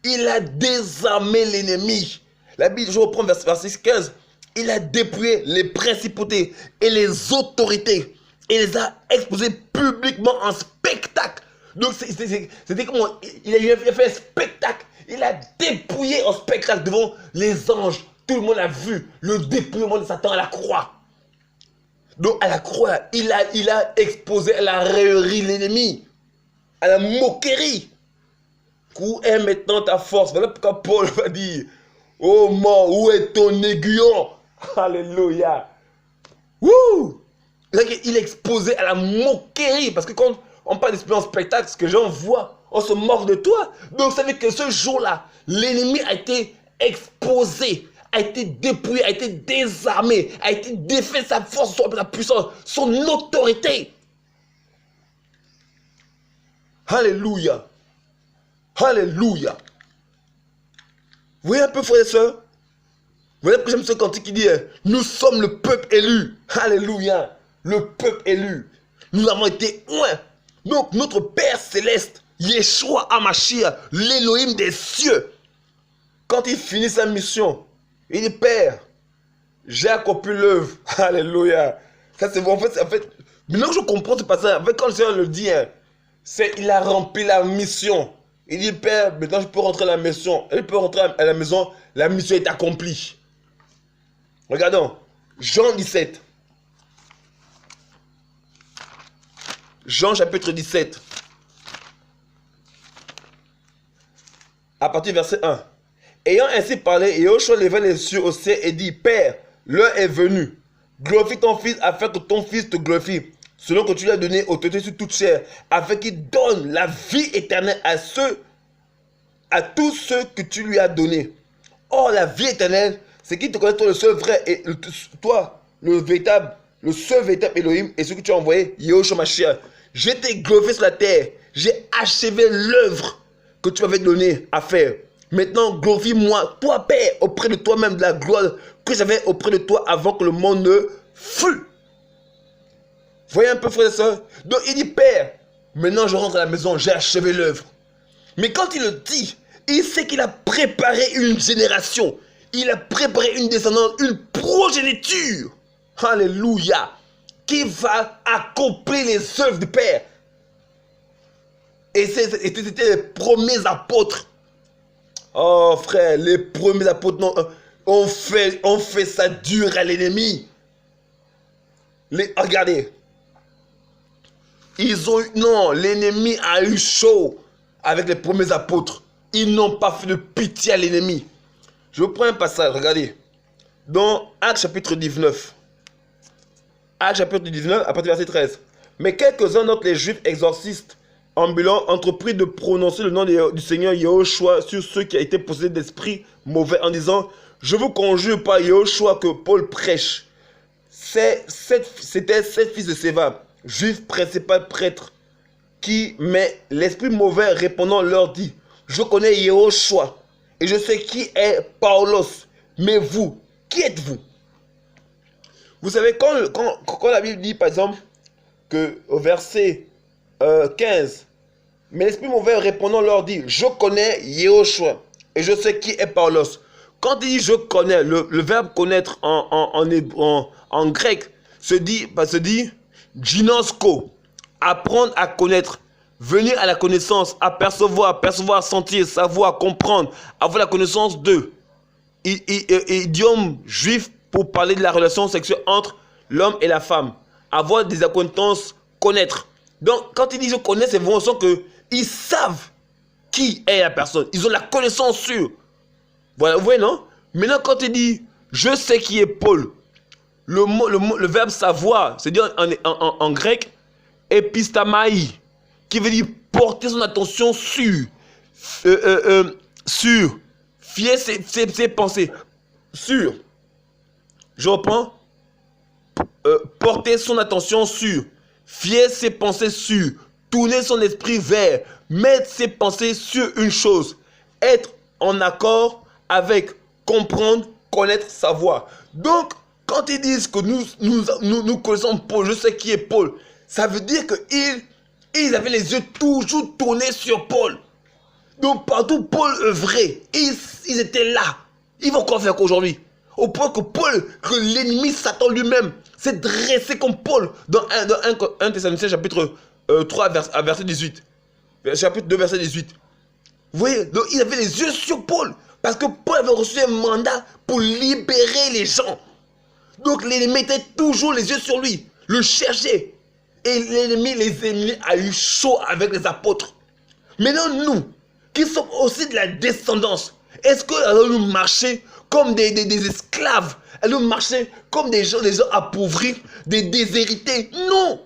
Il a désarmé l'ennemi. La Bible, je reprends verset 15. Il a dépouillé les principautés et les autorités. Et les a exposés publiquement en spectacle. Donc c'était comment? Il a fait un spectacle. Il a dépouillé en spectacle devant les anges. Tout le monde a vu le dépouillement de Satan à la croix. Donc à la croix, il a exposé à la raillerie l'ennemi, à la moquerie. Où est maintenant ta force? Voilà pourquoi Paul va dire, oh mort, où est ton aiguillon? Alléluia. Wouh! Il est exposé à la moquerie. Parce que quand on parle d'expérience spectacle, ce que les gens voient, on se moque de toi. Donc ça veut dire que ce jour-là, l'ennemi a été exposé, a été dépouillé, a été désarmé, a été défait sa force, sa puissance, son autorité. Alléluia. Alléluia. Vous voyez un peu, frères et sœurs? Vous voyez que j'aime ce cantique qui dit, nous sommes le peuple élu. Alléluia. Le peuple élu. Nous avons été oints. Donc notre Père céleste, Yeshua Hamashiach, l'Élohim des cieux, quand il finit sa mission, il dit, Père, j'ai accompli l'œuvre. Alléluia. Ça c'est bon. En fait, maintenant que je comprends ce passage, en fait, quand le Seigneur le dit, il a rempli la mission. Il dit, Père, maintenant je peux rentrer à la maison. Il peut rentrer à la maison, la mission est accomplie. Regardons, Jean 17. Jean chapitre 17. À partir du verset 1. Ayant ainsi parlé, Yahushua leva les yeux au ciel et dit, Père, l'heure est venue. Glorifie ton Fils afin que ton Fils te glorifie, selon que tu lui as donné autorité sur toute chair, afin qu'il donne la vie éternelle à tous ceux que tu lui as donnés. Or, la vie éternelle, c'est qu'il te connaît toi le seul vrai et toi, le seul véritable Elohim et ce que tu as envoyé, Yahushua Mashiach. Je t'ai glorifié sur la terre. J'ai achevé l'œuvre que tu m'avais donnée à faire. Maintenant, glorifie-moi, toi, Père, auprès de toi-même, de la gloire que j'avais auprès de toi avant que le monde ne fût. Voyez un peu, frère et soeur. Donc, il dit, Père, maintenant je rentre à la maison, j'ai achevé l'œuvre. Mais quand il le dit, il sait qu'il a préparé une génération. Il a préparé une descendance, une progéniture. Alléluia. Qui va accomplir les œuvres du Père. Et c'était les premiers apôtres. Oh frère, les premiers apôtres ont fait ça dur à l'ennemi. Regardez. L'ennemi a eu chaud avec les premiers apôtres. Ils n'ont pas fait de pitié à l'ennemi. Je vous prends un passage, regardez. Dans Actes chapitre 19. Actes chapitre 19, à partir du verset 13. Mais quelques-uns d'entre les Juifs exorcistes ambulants entrepris de prononcer le nom du Seigneur Yahushua sur ceux qui ont été possédés d'esprits mauvais en disant, je vous conjure par Yahushua que Paul prêche. C'était 7 fils de Séva, juifs principal prêtre, mais l'esprit mauvais répondant leur dit, je connais Yahushua et je sais qui est Paulos, mais vous, qui êtes-vous? Vous savez, quand la Bible dit par exemple que au verset 15, mais l'esprit mauvais répondant leur dit, je connais Yahushua et je sais qui est Paulos. Quand il dit je connais, le verbe connaître en grec se dit ginosko, apprendre à connaître, venir à la connaissance, apercevoir, sentir, savoir, comprendre, avoir la connaissance d'eux. Idiome juif pour parler de la relation sexuelle entre l'homme et la femme. Avoir des acquaintances, connaître. Donc, quand il dit je connais, c'est vraiment qu'ils savent qui est la personne. Ils ont la connaissance sûre. Voilà, vous voyez, non? Maintenant, quand il dit Je sais qui est Paul. Le verbe savoir, c'est-à-dire en grec, epistamai, qui veut dire porter son attention sur, fier ses pensées, sur. Je reprends, porter son attention sur, fier ses pensées sur, tourner son esprit vers, mettre ses pensées sur une chose, être en accord avec, comprendre, connaître, savoir. Donc, quand ils disent que nous connaissons Paul, je sais qui est Paul, ça veut dire qu'ils avaient les yeux toujours tournés sur Paul. Donc, partout Paul œuvrait, ils étaient là. Ils vont quoi faire qu'aujourd'hui? Au point que Paul, que l'ennemi Satan lui-même, s'est dressé comme Paul dans 1 Thessaloniciens chapitre 3, verset 18. Chapitre 2, verset 18. Vous voyez, donc ils avaient les yeux sur Paul. Parce que Paul avait reçu un mandat pour libérer les gens. Donc l'ennemi était toujours les yeux sur lui, le cherchait. Et l'ennemi, les ennemis, a eu chaud avec les apôtres. Maintenant, nous, qui sommes aussi de la descendance, est-ce que allons-nous marcher comme des esclaves? Allons-nous marcher comme des gens appauvris, des déshérités? Non!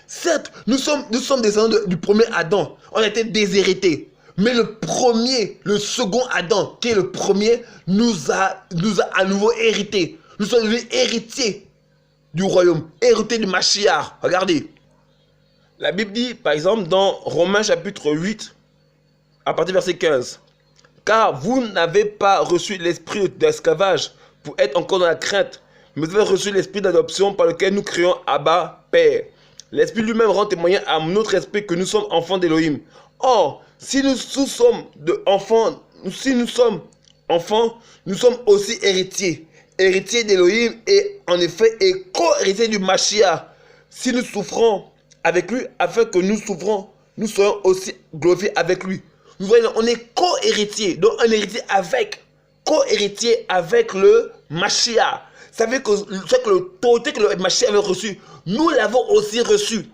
Certes, nous sommes descendants du premier Adam. On a été déshérités. Mais le second Adam, qui est le premier, nous a à nouveau hérité. Nous sommes devenus héritiers du royaume, héritiers du Mashiach. Regardez. La Bible dit, par exemple, dans Romains chapitre 8, à partir du verset 15. Car vous n'avez pas reçu l'esprit d'esclavage pour être encore dans la crainte, mais vous avez reçu l'esprit d'adoption par lequel nous crions Abba, Père. L'esprit lui-même rend témoignage à notre esprit que nous sommes enfants d'Élohim. Or, si nous sommes enfants, nous sommes aussi héritiers. Héritiers d'Élohim et en effet et co-héritiers du Mashiach. Si nous souffrons avec lui, afin que nous soyons aussi glorifiés avec lui. Vous voyez, on est co-héritier, donc un héritier co-héritier avec le Mashiach. Ça veut dire que l'autorité que le Mashiach avait reçue, nous l'avons aussi reçue.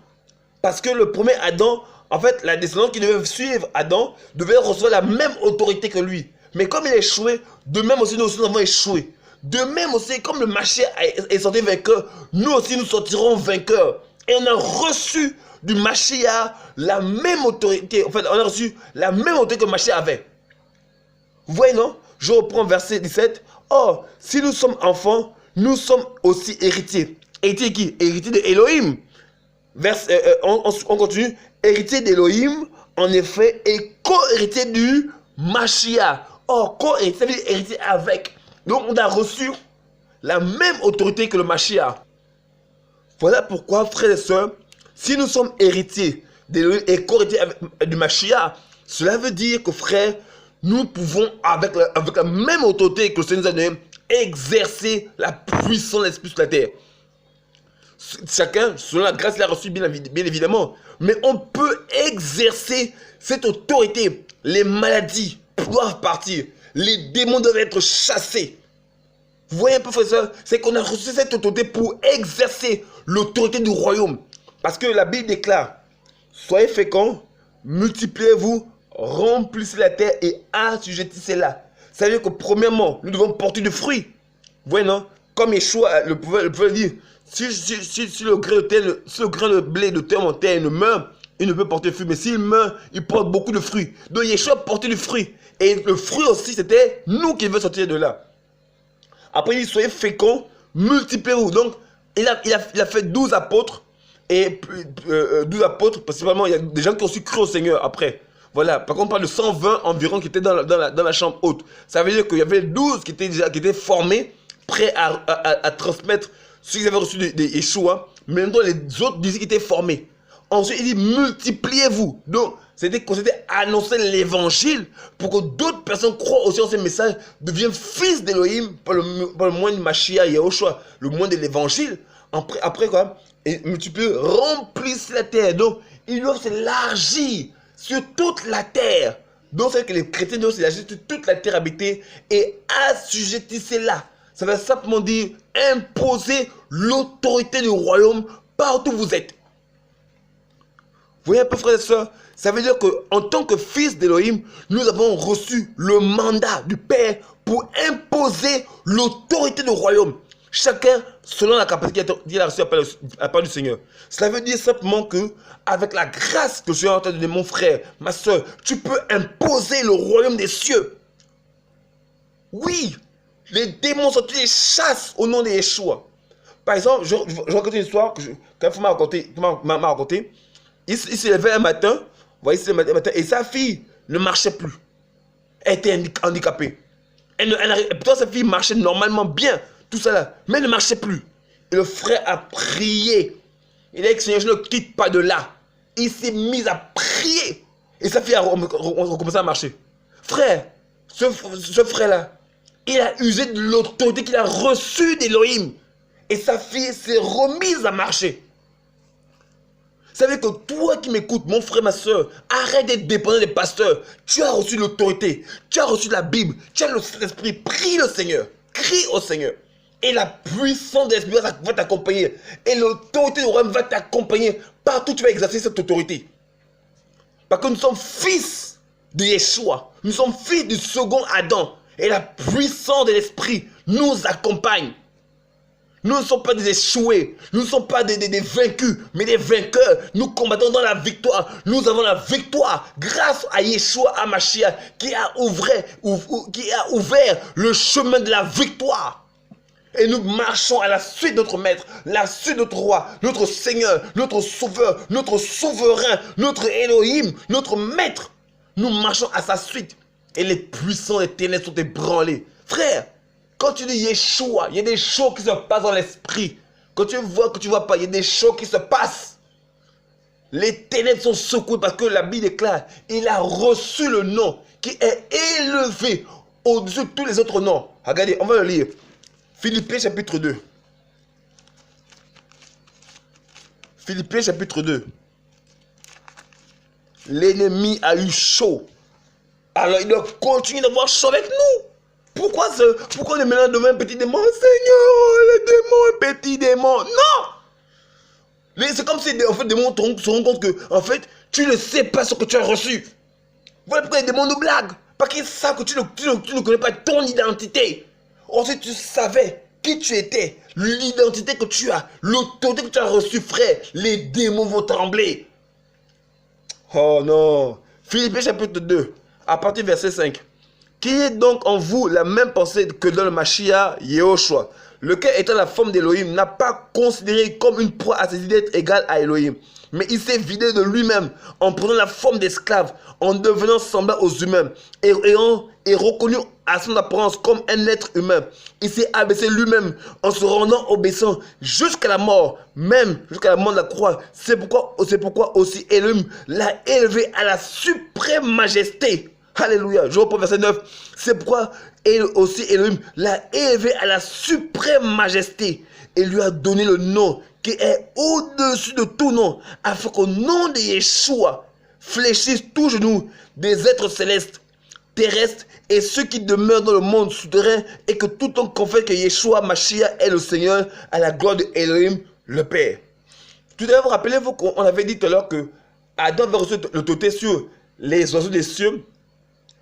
Parce que le premier Adam, en fait, la descendance qui devait suivre Adam, devait recevoir la même autorité que lui. Mais comme il a échoué, de même aussi nous avons échoué. De même aussi, comme le Mashiach est sorti vainqueur, nous aussi nous sortirons vainqueurs. Et on a reçu du Mashiach la même autorité. En fait, on a reçu la même autorité que le Mashiach avait. Vous voyez, non? Je reprends verset 17. Or, si nous sommes enfants, nous sommes aussi héritiers. Héritiers qui? Héritiers de Elohim. On continue. Héritier d'Elohim, en effet, et co-héritier du Mashiach. Or, co-héritier, ça veut dire héritier avec. Donc, on a reçu la même autorité que le Mashiach. Voilà pourquoi, frères et sœurs, si nous sommes héritiers d'Elohim et co-héritiers du Mashiach, cela veut dire que, frère, nous pouvons, avec la même autorité que le Seigneur nous a donné, exercer la puissance de l'Esprit sur la terre. Chacun, selon la grâce qu'il a reçue, bien évidemment. Mais on peut exercer cette autorité. Les maladies doivent partir. Les démons doivent être chassés. Vous voyez un peu, frère et sœur, c'est qu'on a reçu cette autorité pour exercer l'autorité du royaume. Parce que la Bible déclare, soyez féconds, multipliez-vous, remplissez la terre et assujettissez-la. Ça veut dire que premièrement, nous devons porter du fruit. Vous voyez, non? Comme Yeshua, le prophète dit, si le grain de blé de terre en terre ne meurt, il ne peut porter de fruit. Mais s'il meurt, il porte beaucoup de fruits. Donc Yeshua portait du fruit. Et le fruit aussi, c'était nous qui devions sortir de là. Après, il dit, soyez féconds, multipliez-vous. Donc, il a fait 12 apôtres. Et 12 apôtres, principalement, il y a des gens qui ont su cru au Seigneur après. Voilà, par contre, on parle de 120 environ qui étaient dans la chambre haute. Ça veut dire qu'il y avait 12 qui étaient formés, prêts à transmettre ce qu'ils avaient reçu de Yeshua. Mais maintenant, les autres disaient qu'ils étaient formés. Ensuite, il dit multipliez-vous. Donc, c'était annoncer l'évangile pour que d'autres personnes croient aussi en ce message, deviennent fils d'Élohim par le moyen du Mashiach Yahushua, le moyen de l'évangile. Après quoi? Et multiplier, remplissent la terre. Donc, ils doivent s'élargir sur toute la terre. Donc, c'est que les chrétiens doivent s'élargir sur toute la terre habitée et assujettissez-la. Ça veut simplement dire imposer l'autorité du royaume partout où vous êtes. Vous voyez un peu, frères et sœurs, ça veut dire qu'en tant que fils d'Élohim, nous avons reçu le mandat du Père pour imposer l'autorité du royaume. Chacun selon la capacité qu'il a reçue à part du Seigneur. Cela veut dire simplement que avec la grâce que je suis en train de donner, mon frère, ma soeur, tu peux imposer le royaume des cieux. Oui, les démons sont les chasses au nom de Yeshua. Par exemple, je raconte une histoire qu'un frère m'a raconté. Il s'est levé un matin, vous voyez, il s'est levé un matin, et sa fille ne marchait plus. Elle était handicapée. Pourtant, sa fille marchait normalement bien, tout ça là, mais elle ne marchait plus. Et le frère a prié. Il a dit, Seigneur, je ne quitte pas de là. Il s'est mis à prier. Et sa fille a recommencé à marcher. Frère, ce frère-là, il a usé de l'autorité qu'il a reçue d'Élohim. Et sa fille s'est remise à marcher. Vous savez que toi qui m'écoutes, mon frère, ma soeur, arrête d'être dépendant des pasteurs. Tu as reçu l'autorité, tu as reçu la Bible, tu as le Saint-Esprit. Prie le Seigneur, crie au Seigneur. Et la puissance de l'Esprit va t'accompagner. Et l'autorité du royaume va t'accompagner. Partout tu vas exercer cette autorité. Parce que nous sommes fils de Yeshua. Nous sommes fils du second Adam. Et la puissance de l'Esprit nous accompagne. Nous ne sommes pas des échoués, nous ne sommes pas des vaincus, mais des vainqueurs. Nous combattons dans la victoire. Nous avons la victoire grâce à Yeshua HaMashiach qui a ouvert le chemin de la victoire. Et nous marchons à la suite de notre maître, la suite de notre roi, notre Seigneur, notre sauveur, notre souverain, notre Elohim, notre maître. Nous marchons à sa suite. Et les puissants des ténèbres sont ébranlés. Frère, quand tu dis Yeshua, il y a des choses qui se passent dans l'esprit. Quand tu vois que tu ne vois pas, il y a des choses qui se passent. Les ténèbres sont secouées parce que la Bible déclare, il a reçu le nom qui est élevé au-dessus de tous les autres noms. Regardez, on va le lire. Philippiens chapitre 2. Philippiens chapitre 2. L'ennemi a eu chaud. Alors il doit continuer d'avoir chaud avec nous. Pourquoi on est maintenant devant un petit démon? Seigneur, le démon, un petit démon. Non! C'est comme si en fait, les démons se rendent compte que en fait, tu ne sais pas ce que tu as reçu. Voilà pourquoi les démons nous blaguent. Parce qu'ils savent que tu ne connais pas ton identité. Ensuite, tu savais qui tu étais, l'identité que tu as, l'autorité que tu as reçue, frère. Les démons vont trembler. Oh non. Philippiens chapitre 2, à partir du verset 5. Qui est donc en vous la même pensée que dans le Mashiach Yehoshua, lequel étant la forme d'Élohim n'a pas considéré comme une proie à ses idées d'être égal à Elohim, mais il s'est vidé de lui-même en prenant la forme d'esclave, en devenant semblable aux humains, et reconnu à son apparence comme un être humain. Il s'est abaissé lui-même en se rendant obéissant jusqu'à la mort, même jusqu'à la mort de la croix. C'est pourquoi aussi Elohim l'a élevé à la suprême majesté. Alléluia. Je reprends verset 9. C'est pourquoi aussi Elohim l'a élevé à la suprême majesté et lui a donné le nom qui est au-dessus de tout nom, afin qu'au nom de Yeshua fléchissent tous genoux des êtres célestes, terrestres et ceux qui demeurent dans le monde souterrain, et que tout homme confesse que Yeshua Mashiach est le Seigneur, à la gloire de Elohim le Père. Tout à l'heure, rappelez-vous qu'on avait dit tout à l'heure que Adam avait reçu l'autorité sur les oiseaux des cieux,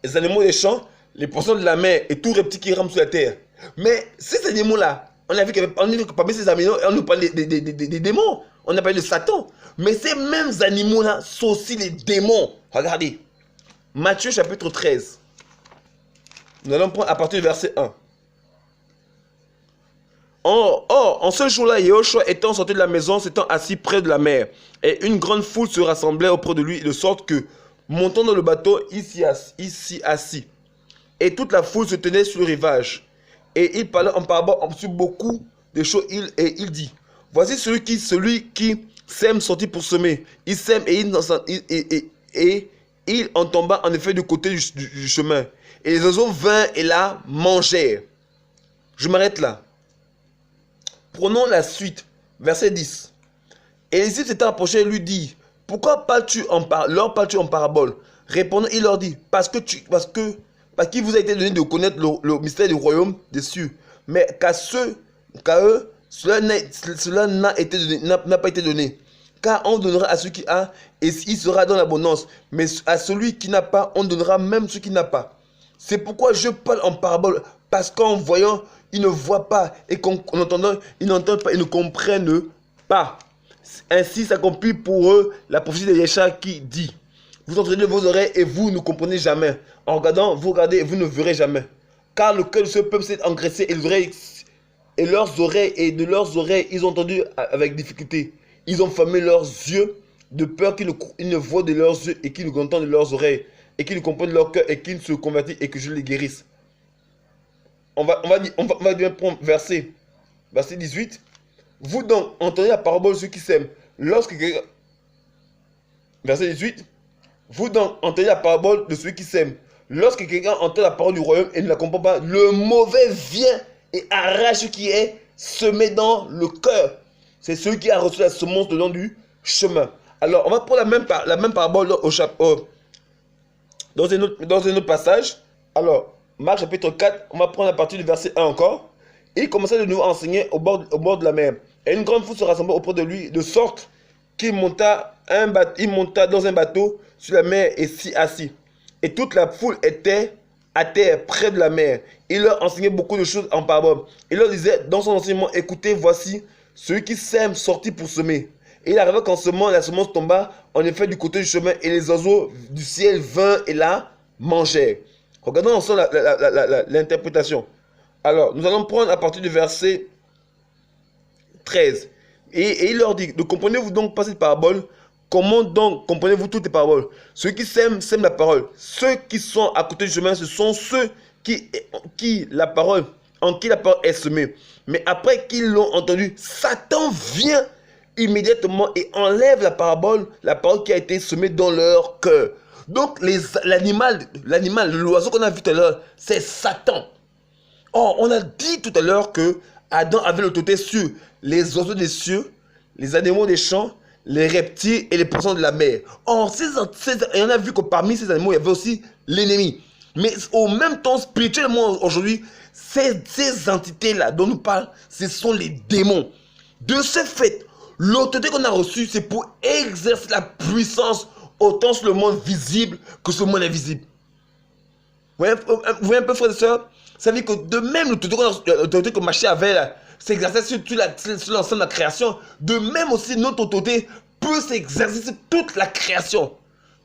les animaux des champs, les poissons de la mer et tout reptile qui rame sur la terre. Mais ces animaux-là, on a vu que parmi ces animaux, on nous parle des démons. On a parlé de Satan. Mais ces mêmes animaux-là sont aussi les démons. Regardez. Matthieu chapitre 13. Nous allons prendre à partir du verset 1. Or, en ce jour-là, Yehoshua étant sorti de la maison, s'étant assis près de la mer, et une grande foule se rassemblait auprès de lui, de sorte que, montant dans le bateau, il s'y assit. Et toute la foule se tenait sur le rivage. Et il parlait en parabole sur beaucoup de choses. Et il dit, voici celui qui sème sortit pour semer. Il sème et il en tomba en effet du côté du chemin. Et les oiseaux vinrent et la mangèrent. Je m'arrête là. Prenons la suite. Verset 10. Et les disciples s'étant approchés lui dit, pourquoi leur parles-tu en parabole? Répondant, il leur dit, parce qu'il vous a été donné de connaître le mystère du royaume des cieux, mais qu'à eux, cela n'a pas été donné. Car on donnera à celui qui a, et il sera dans l'abondance, mais à celui qui n'a pas, on donnera même ce qui n'a pas. C'est pourquoi je parle en parabole, Parce qu'en voyant, ils ne voient pas. Et qu'en entendant, ils n'entendent pas, ils ne comprennent pas. Ainsi s'accomplit pour eux la prophétie de Yeshua qui dit: vous entendez vos oreilles et vous ne comprenez jamais. En regardant, vous regardez et vous ne verrez jamais. Car le cœur de ce peuple s'est engraissé et de leurs oreilles, ils ont entendu avec difficulté. Ils ont fermé leurs yeux de peur qu'ils ne voient de leurs yeux et qu'ils ne entendent de leurs oreilles et qu'ils ne comprennent leur cœur et qu'ils ne se convertissent et que je les guérisse. On va bien prendre verset 18. Vous donc entendez la parabole de ceux qui s'aiment. Verset 18. Vous donc entendez la parabole de ceux qui s'aiment. Lorsque quelqu'un entend la parole du royaume et ne la comprend pas, le mauvais vient et arrache ce qui est semé dans le cœur. C'est celui qui a reçu la semence le long du chemin. Alors, on va prendre la même parabole dans un autre passage. Alors, Marc chapitre 4, on va prendre à partir du verset 1 encore. Il commençait de nous enseigner au bord de la mer. Et une grande foule se rassembla auprès de lui, de sorte qu'il monta dans un bateau sur la mer et s'y assit. Et toute la foule était à terre près de la mer. Il leur enseignait beaucoup de choses en parabole. Il leur disait dans son enseignement: écoutez, voici celui qui sème sortit pour semer. Et il arriva qu'en semant, la semence tomba en effet du côté du chemin, et les oiseaux du ciel vinrent et la mangèrent. Regardons ensemble l'interprétation. Alors, nous allons prendre à partir du verset 13. Et il leur dit: ne comprenez-vous donc pas cette parabole? Comment donc comprenez-vous toutes les paroles? Ceux qui sèment la parole. Ceux qui sont à côté du chemin, ce sont ceux en qui la parole est semée. Mais après qu'ils l'ont entendu, Satan vient immédiatement et enlève la parole qui a été semée dans leur cœur. Donc l'animal, l'oiseau qu'on a vu tout à l'heure, c'est Satan. Or, on a dit tout à l'heure que Adam avait l'autorité sur les oiseaux des cieux, les animaux des champs, les reptiles et les poissons de la mer. Or, et on a vu que parmi ces animaux, il y avait aussi l'ennemi. Mais au même temps, spirituellement, aujourd'hui, ces entités-là dont nous parlons, ce sont les démons. De ce fait, l'autorité qu'on a reçue, c'est pour exercer la puissance autant sur le monde visible que sur le monde invisible. Vous voyez un peu, frères et sœurs? Ça veut dire que de même l'autorité que Machiavel avait là, s'exercer sur l'ensemble de la création, de même aussi notre autorité peut s'exercer sur toute la création.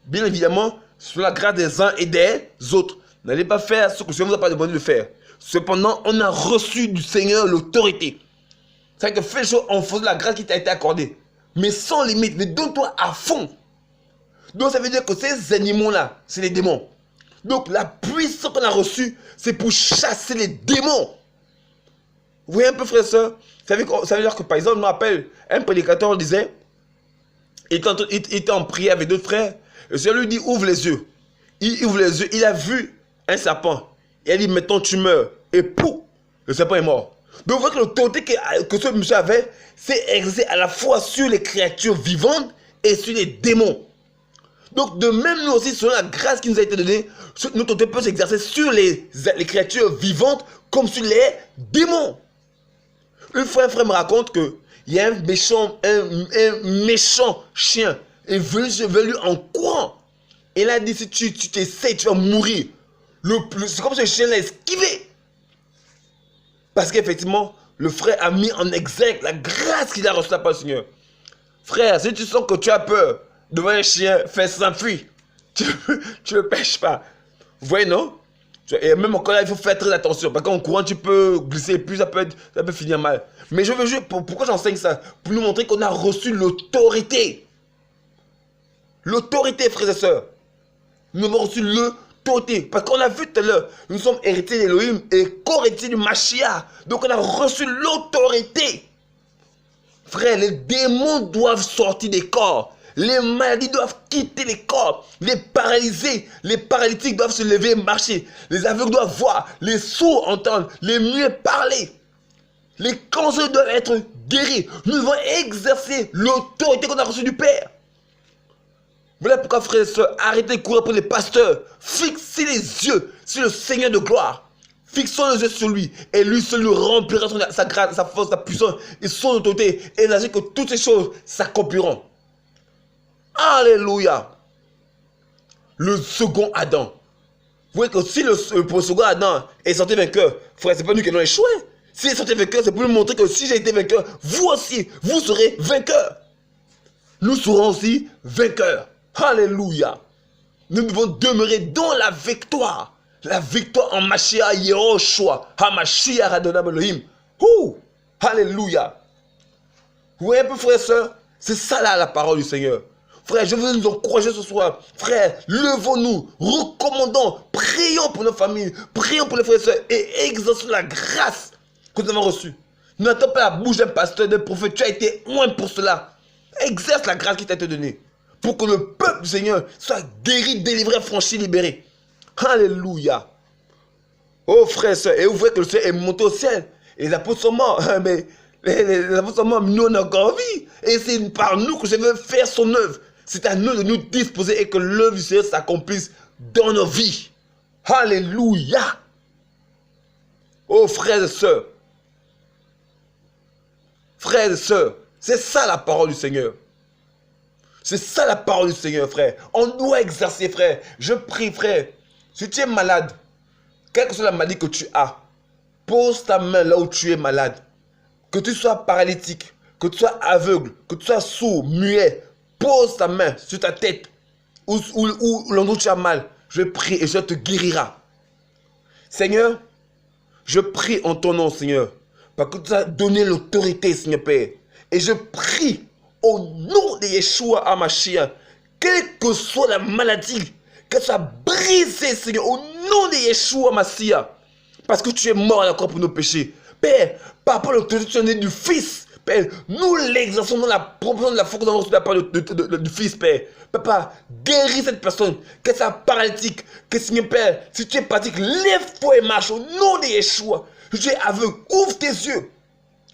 Bien évidemment, sur la grâce des uns et des autres. N'allez pas faire ce que le Seigneur vous a pas demandé de faire. Cependant, on a reçu du Seigneur l'autorité. C'est-à-dire que fais les choses en faisant la grâce qui t'a été accordée. Mais sans limite, mais donne-toi à fond. Donc ça veut dire que ces animaux-là, c'est les démons. Donc la puissance qu'on a reçue, c'est pour chasser les démons. Vous voyez un peu, frère et soeur? Ça veut dire que par exemple, je me rappelle, un prédicateur disait, il était en prière avec d'autres frères, le Seigneur lui dit: ouvre les yeux. Il ouvre les yeux, il a vu un serpent. Il a dit: mettons, tu meurs. Et pouf, le serpent est mort. Donc vous voyez que l'autorité que ce monsieur avait, c'est exercée à la fois sur les créatures vivantes et sur les démons. Donc de même, nous aussi, selon la grâce qui nous a été donnée, notre autorité peut s'exercer sur les créatures vivantes comme sur les démons. Une fois, un frère me raconte qu'il y a un méchant chien. Il est venu en courant. Et il a dit: si tu t'essayes, tu vas mourir. C'est comme si le chien l'a esquivé. Parce qu'effectivement, le frère a mis en exergue la grâce qu'il a reçue par le Seigneur. Frère, si tu sens que tu as peur devant un chien, fais s'enfuir. Tu ne pêches pas. Vous voyez, non? Et même encore là, il faut faire très attention. Parce qu'en courant, tu peux glisser et puis ça peut finir mal. Mais je veux juste, pourquoi j'enseigne ça? Pour nous montrer qu'on a reçu l'autorité. L'autorité, frères et sœurs. Nous avons reçu l'autorité. Parce qu'on a vu tout à l'heure, nous sommes héritiers d'Élohim et co-héritiers du Mashiach. Donc on a reçu l'autorité. Frère, les démons doivent sortir des corps. Les maladies doivent quitter les corps. Les paralysés, les paralytiques doivent se lever et marcher. Les aveugles doivent voir. Les sourds entendre. Les muets parler. Les cancers doivent être guéris. Nous devons exercer l'autorité qu'on a reçue du Père. Voilà pourquoi, frères et sœurs, arrêtez de courir pour les pasteurs. Fixez les yeux sur le Seigneur de gloire. Fixons les yeux sur lui. Et lui seul nous remplira sa grâce, sa force, sa puissance et son autorité. Et il agit que toutes ces choses s'accompliront. Alléluia. Le second Adam. Vous voyez que si le second Adam est sorti vainqueur, frère, c'est pas nous qui allons échouer. S'il est sorti vainqueur, c'est pour nous montrer que si j'ai été vainqueur, vous aussi, vous serez vainqueurs. Nous serons aussi vainqueurs. Alléluia. Nous devons demeurer dans la victoire. La victoire en Mashiach Yehoshua. HaMashiach Adonai Elohim. Alléluia. Vous voyez un peu, frère et soeur, c'est ça là la parole du Seigneur. Frère, je veux nous encourager ce soir. Frère, levons-nous, recommandons, prions pour nos familles, prions pour les frères et sœurs et exauçons la grâce que nous avons reçue. N'attends pas la bouche d'un pasteur, d'un prophète. Tu as été loin pour cela. Exerce la grâce qui t'a été donnée pour que le peuple du Seigneur soit guéri, délivré, franchi, libéré. Alléluia. Oh frère et sœurs, et vous voyez que le Seigneur est monté au ciel. Et les apôtres sont morts. Mais les apôtres sont morts, mais nous on est encore en vie. Et c'est par nous que je veux faire son œuvre. C'est à nous de nous disposer et que l'œuvre du Seigneur s'accomplisse dans nos vies. Alléluia. Oh frères et sœurs. Frères et sœurs, c'est ça la parole du Seigneur. C'est ça la parole du Seigneur, frère. On doit exercer, frère. Je prie, frère. Si tu es malade, quelle que soit la maladie que tu as, pose ta main là où tu es malade. Que tu sois paralytique, que tu sois aveugle, que tu sois sourd, muet, pose ta main sur ta tête ou l'endroit où tu as mal. Je prie et je te guérira. Seigneur, je prie en ton nom, Seigneur, parce que tu as donné l'autorité, Seigneur Père. Et je prie au nom de Yeshua HaMashiach, quelle que soit la maladie, qu'elle soit brisée, Seigneur, au nom de Yeshua HaMashiach, parce que tu es mort à la croix pour nos péchés. Père, par rapport à l'autorité du Fils, Père, nous l'exerçons dans la proportion de la foi que nous avons reçue de la part du Fils, Père. Papa, guéris cette personne, qu'elle soit paralytique, que Seigneur Père, si tu es paralytique, lève-toi et marche au nom de Yeshua. Si tu es aveugle, ouvre tes yeux.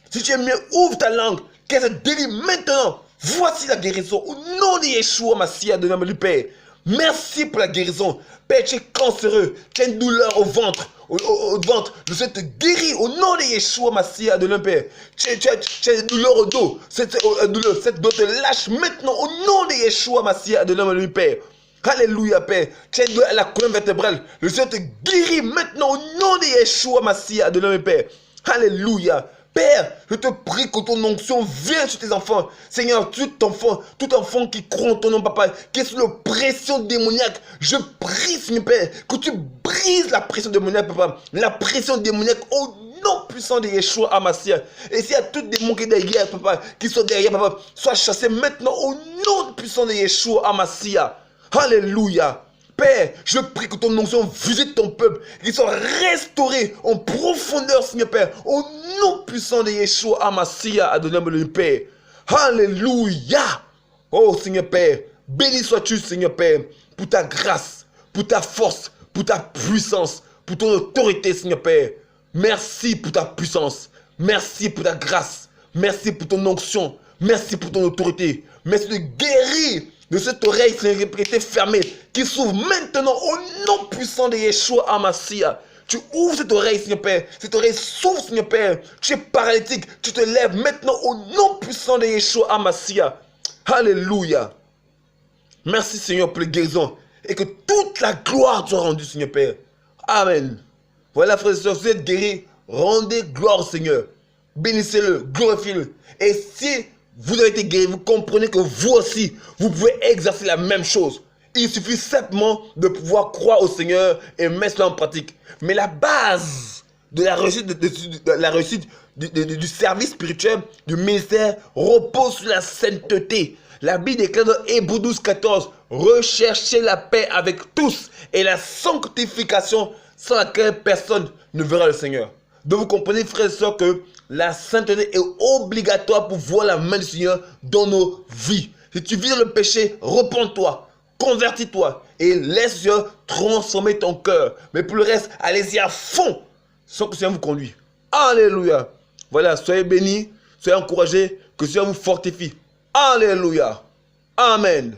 Si tu es mieux, ouvre ta langue, qu'elle se délivre maintenant. Voici la guérison au nom de Yeshua, Mashiach, de nom du Père. Merci pour la guérison. Père, tu es cancéreux, tu as une douleur au ventre. Au ventre, je souhaite te guérir au nom de Yeshua, Mashiach, de l'un Père. Tu as une douleur au dos. Cette douleur te lâche maintenant au nom de Yeshua, Mashiach, de l'un Père. Alléluia, Père. Tu as une douleur à la colonne vertébrale. Je souhaite te guérir maintenant au nom de Yeshua, Mashiach, de l'un Père. Alléluia. Père, je te prie que ton onction vienne sur tes enfants. Seigneur, tout enfant qui croit en ton nom, papa, qui est sous l'oppression démoniaque, je prie, Seigneur Père, que tu brises la pression démoniaque, papa. La pression démoniaque au nom puissant de Yeshua HaMashiach. Et s'il y a tout démon qui est derrière, papa, qui sont derrière, papa, sois chassé maintenant au nom puissant de Yeshua HaMashiach. Alléluia. Père, je prie que ton onction visite ton peuple, qu'ils soient restaurés en profondeur, Seigneur Père, au nom puissant de Yeshua HaMashiach, Adonai le Père. Alléluia. Oh Seigneur Père, béni sois-tu, Seigneur Père, pour ta grâce, pour ta force, pour ta puissance, pour ton autorité, Seigneur Père. Merci pour ta puissance, merci pour ta grâce, merci pour ton onction, merci pour ton autorité, merci de guérir de cette oreille qui était fermée, qui s'ouvre maintenant au nom puissant de Yeshua HaMashiach. Tu ouvres cette oreille, Seigneur Père. Cette oreille s'ouvre, Seigneur Père. Tu es paralytique. Tu te lèves maintenant au nom puissant de Yeshua HaMashiach. Alléluia. Merci, Seigneur, pour les guérisons. Et que toute la gloire soit rendue, Seigneur Père. Amen. Voilà, frères et sœurs, vous êtes guéris. Rendez gloire au Seigneur. Bénissez-le, glorifiez-le. Et si vous avez été guéri, vous comprenez que vous aussi, vous pouvez exercer la même chose. Il suffit simplement de pouvoir croire au Seigneur et mettre cela en pratique. Mais la base de la réussite, du service spirituel, du ministère, repose sur la sainteté. La Bible déclare dans Hébreux 12, 14, recherchez la paix avec tous et la sanctification sans laquelle personne ne verra le Seigneur. Donc vous comprenez, frères et sœurs, que la sainteté est obligatoire pour voir la main du Seigneur dans nos vies. Si tu vis dans le péché, repens-toi, convertis-toi et laisse Dieu transformer ton cœur. Mais pour le reste, allez-y à fond, sans que le Seigneur vous conduise. Alléluia. Voilà, soyez bénis, soyez encouragés, que le Seigneur vous fortifie. Alléluia. Amen.